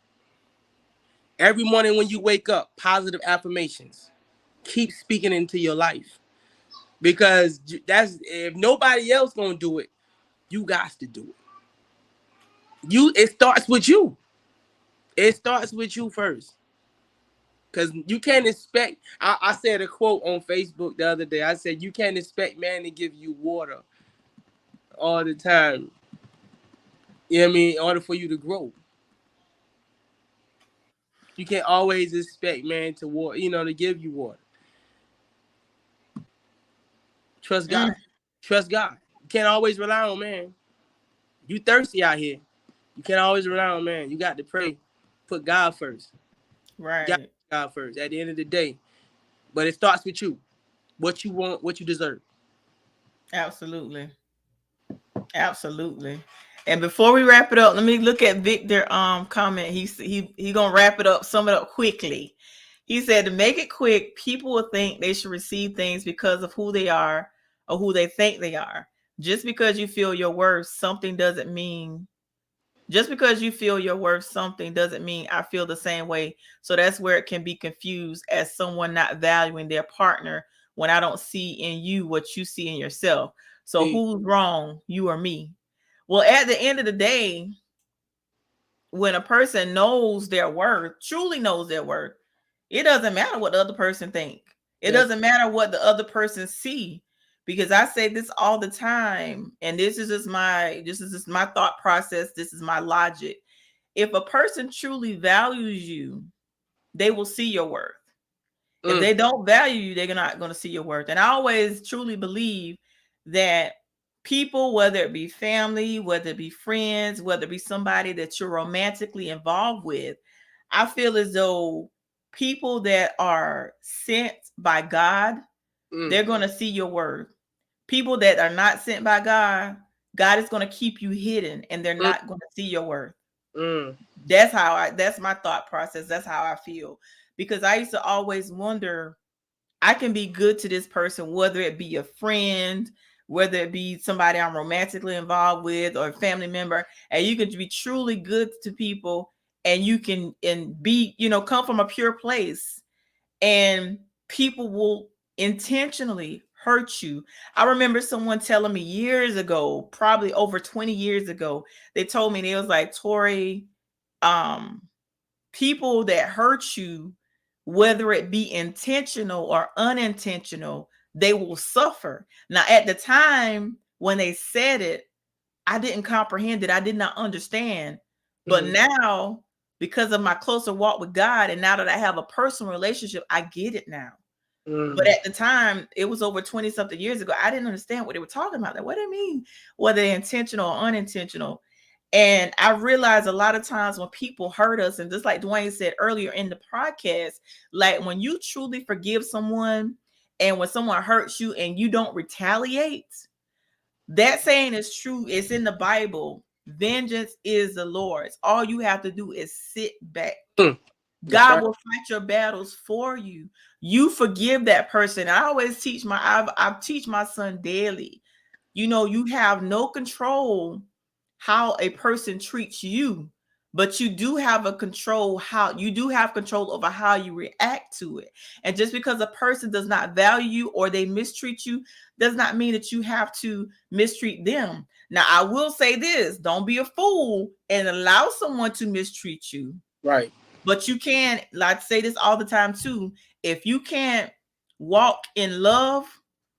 Every morning when you wake up, positive affirmations. Keep speaking into your life. Because if nobody else gonna do it, you got to do it. It starts with you. It starts with you first. Because you can't expect, I said a quote on Facebook the other day. I said, you can't expect man to give you water all the time. You know what I mean? In order for you to grow. You can't always expect man to give you water. Trust God. Trust God. You can't always rely on man. You thirsty out here. You can't always rely on man. You got to pray. Put God first. Right. You got to put God first at the end of the day. But it starts with you. What you want, what you deserve. Absolutely. And before we wrap it up, let me look at Victor comment. He gonna wrap it up, sum it up quickly. He said, to make it quick, people will think they should receive things because of who they are or who they think they are. Just because you feel your worth, something doesn't mean Just because you feel you're worth something doesn't mean I feel the same way. So that's where it can be confused as someone not valuing their partner when I don't see in you what you see in yourself. So who's wrong, you or me? Well, at the end of the day, when a person knows their worth, truly knows their worth, it doesn't matter what the other person think. It doesn't matter what the other person see. Because I say this all the time, and this is just my thought process. This is my logic. If a person truly values you, they will see your worth. If they don't value you, they're not going to see your worth. And I always truly believe that people, whether it be family, whether it be friends, whether it be somebody that you're romantically involved with, I feel as though people that are sent by God, they're going to see your worth. people that are not sent by God, God is going to keep you hidden, and they're not going to see your worth. That's my thought process. That's how I feel, because I used to always wonder, I can be good to this person, whether it be a friend, whether it be somebody I'm romantically involved with, or a family member, and you can be truly good to people, and you can be, come from a pure place, and people will intentionally hurt you. I remember someone telling me years ago, probably over 20 years ago, they told me, they was like, Tori, people that hurt you, whether it be intentional or unintentional, they will suffer. Now, at the time when they said it, I didn't comprehend it. I did not understand. But now, because of my closer walk with God, and now that I have a personal relationship, I get it now. But at the time, it was over 20 something years ago, I didn't understand what they were talking about. Like, what do they mean, whether intentional or unintentional? And I realized a lot of times when people hurt us, and just like Dewayne said earlier in the podcast, like when you truly forgive someone, and when someone hurts you and you don't retaliate, that saying is true. It's in the Bible. Vengeance is the Lord's. All you have to do is sit back. God will fight your battles for you. You forgive that person. I always teach I teach my son daily. You have no control how a person treats you, but you do have control over how you react to it. And just because a person does not value you or they mistreat you does not mean that you have to mistreat them. Now, I will say this: don't be a fool and allow someone to mistreat you. Right. But you can, like, say this all the time too: if you can't walk in love,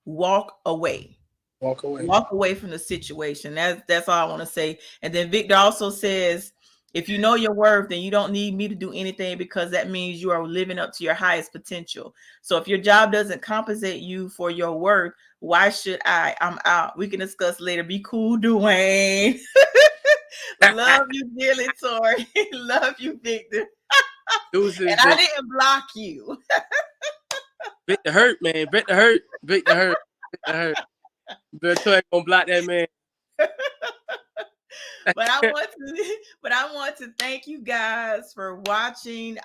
walk away. Walk away from the situation. That's all I want to say. And then Victor also says, if you know your worth, then you don't need me to do anything, because that means you are living up to your highest potential. So if your job doesn't compensate you for your worth, why should I? I'm out. We can discuss later. Be cool, Dewayne. Love you dearly, Tori. Love you, Victor. And I didn't block you. Victor hurt, man. Victor hurt. Better gonna block that man. But I want to thank you guys for watching.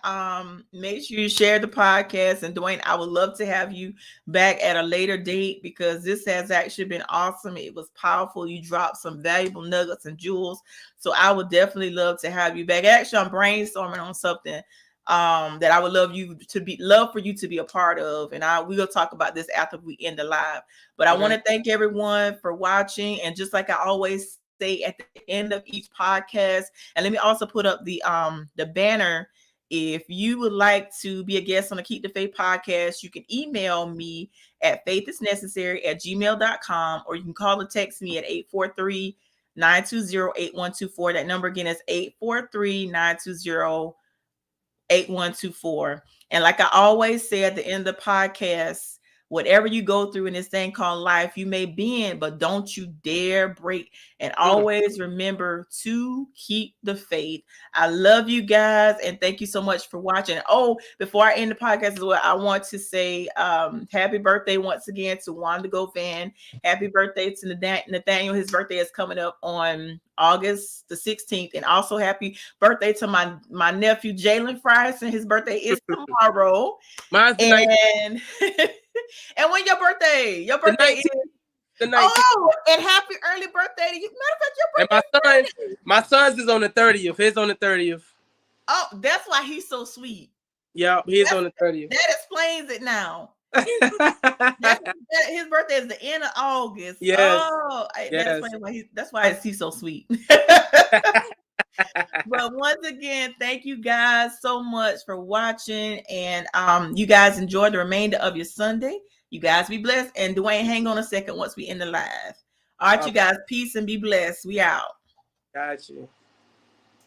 Make sure you share the podcast, and Dewayne, I would love to have you back at a later date, because this has actually been awesome. It was powerful. You dropped some valuable nuggets and jewels, so I would definitely love to have you back. Actually, I'm brainstorming on something that I would love for you to be a part of, and we will talk about this after we end the live. But I want to thank everyone for watching, and just like I always say at the end of each podcast, and let me also put up the banner. If you would like to be a guest on the Keep the Faith podcast, you can email me at faithisnecessary@gmail.com, or you can call or text me at 843-920-8124. That number again is 843-920-8124. And like I always say at the end of the podcast, whatever you go through in this thing called life, you may bend, but don't you dare break. And always remember to keep the faith. I love you guys, and thank you so much for watching. Oh, before I end the podcast as well, I want to say happy birthday once again to Wanda Govan. Happy birthday to Nathaniel. His birthday is coming up on August the 16th. And also happy birthday to my nephew Jalen Frierson. His birthday is tomorrow. Mine's and and when your birthday? Your birthday is the 19th. Oh, and happy early birthday to you. Matter of fact, your birthday. And my son's is on the 30th. His on the 30th. Oh, that's why he's so sweet. Yeah, he's on the 30th. That explains it now. His birthday is the end of August. Yes. Oh, that explains that's why he's so sweet. But once again, thank you guys so much for watching, and you guys enjoy the remainder of your Sunday. You guys be blessed. And Dewayne, hang on a second once we end the live. All right, you guys, peace and be blessed. We out. Got you.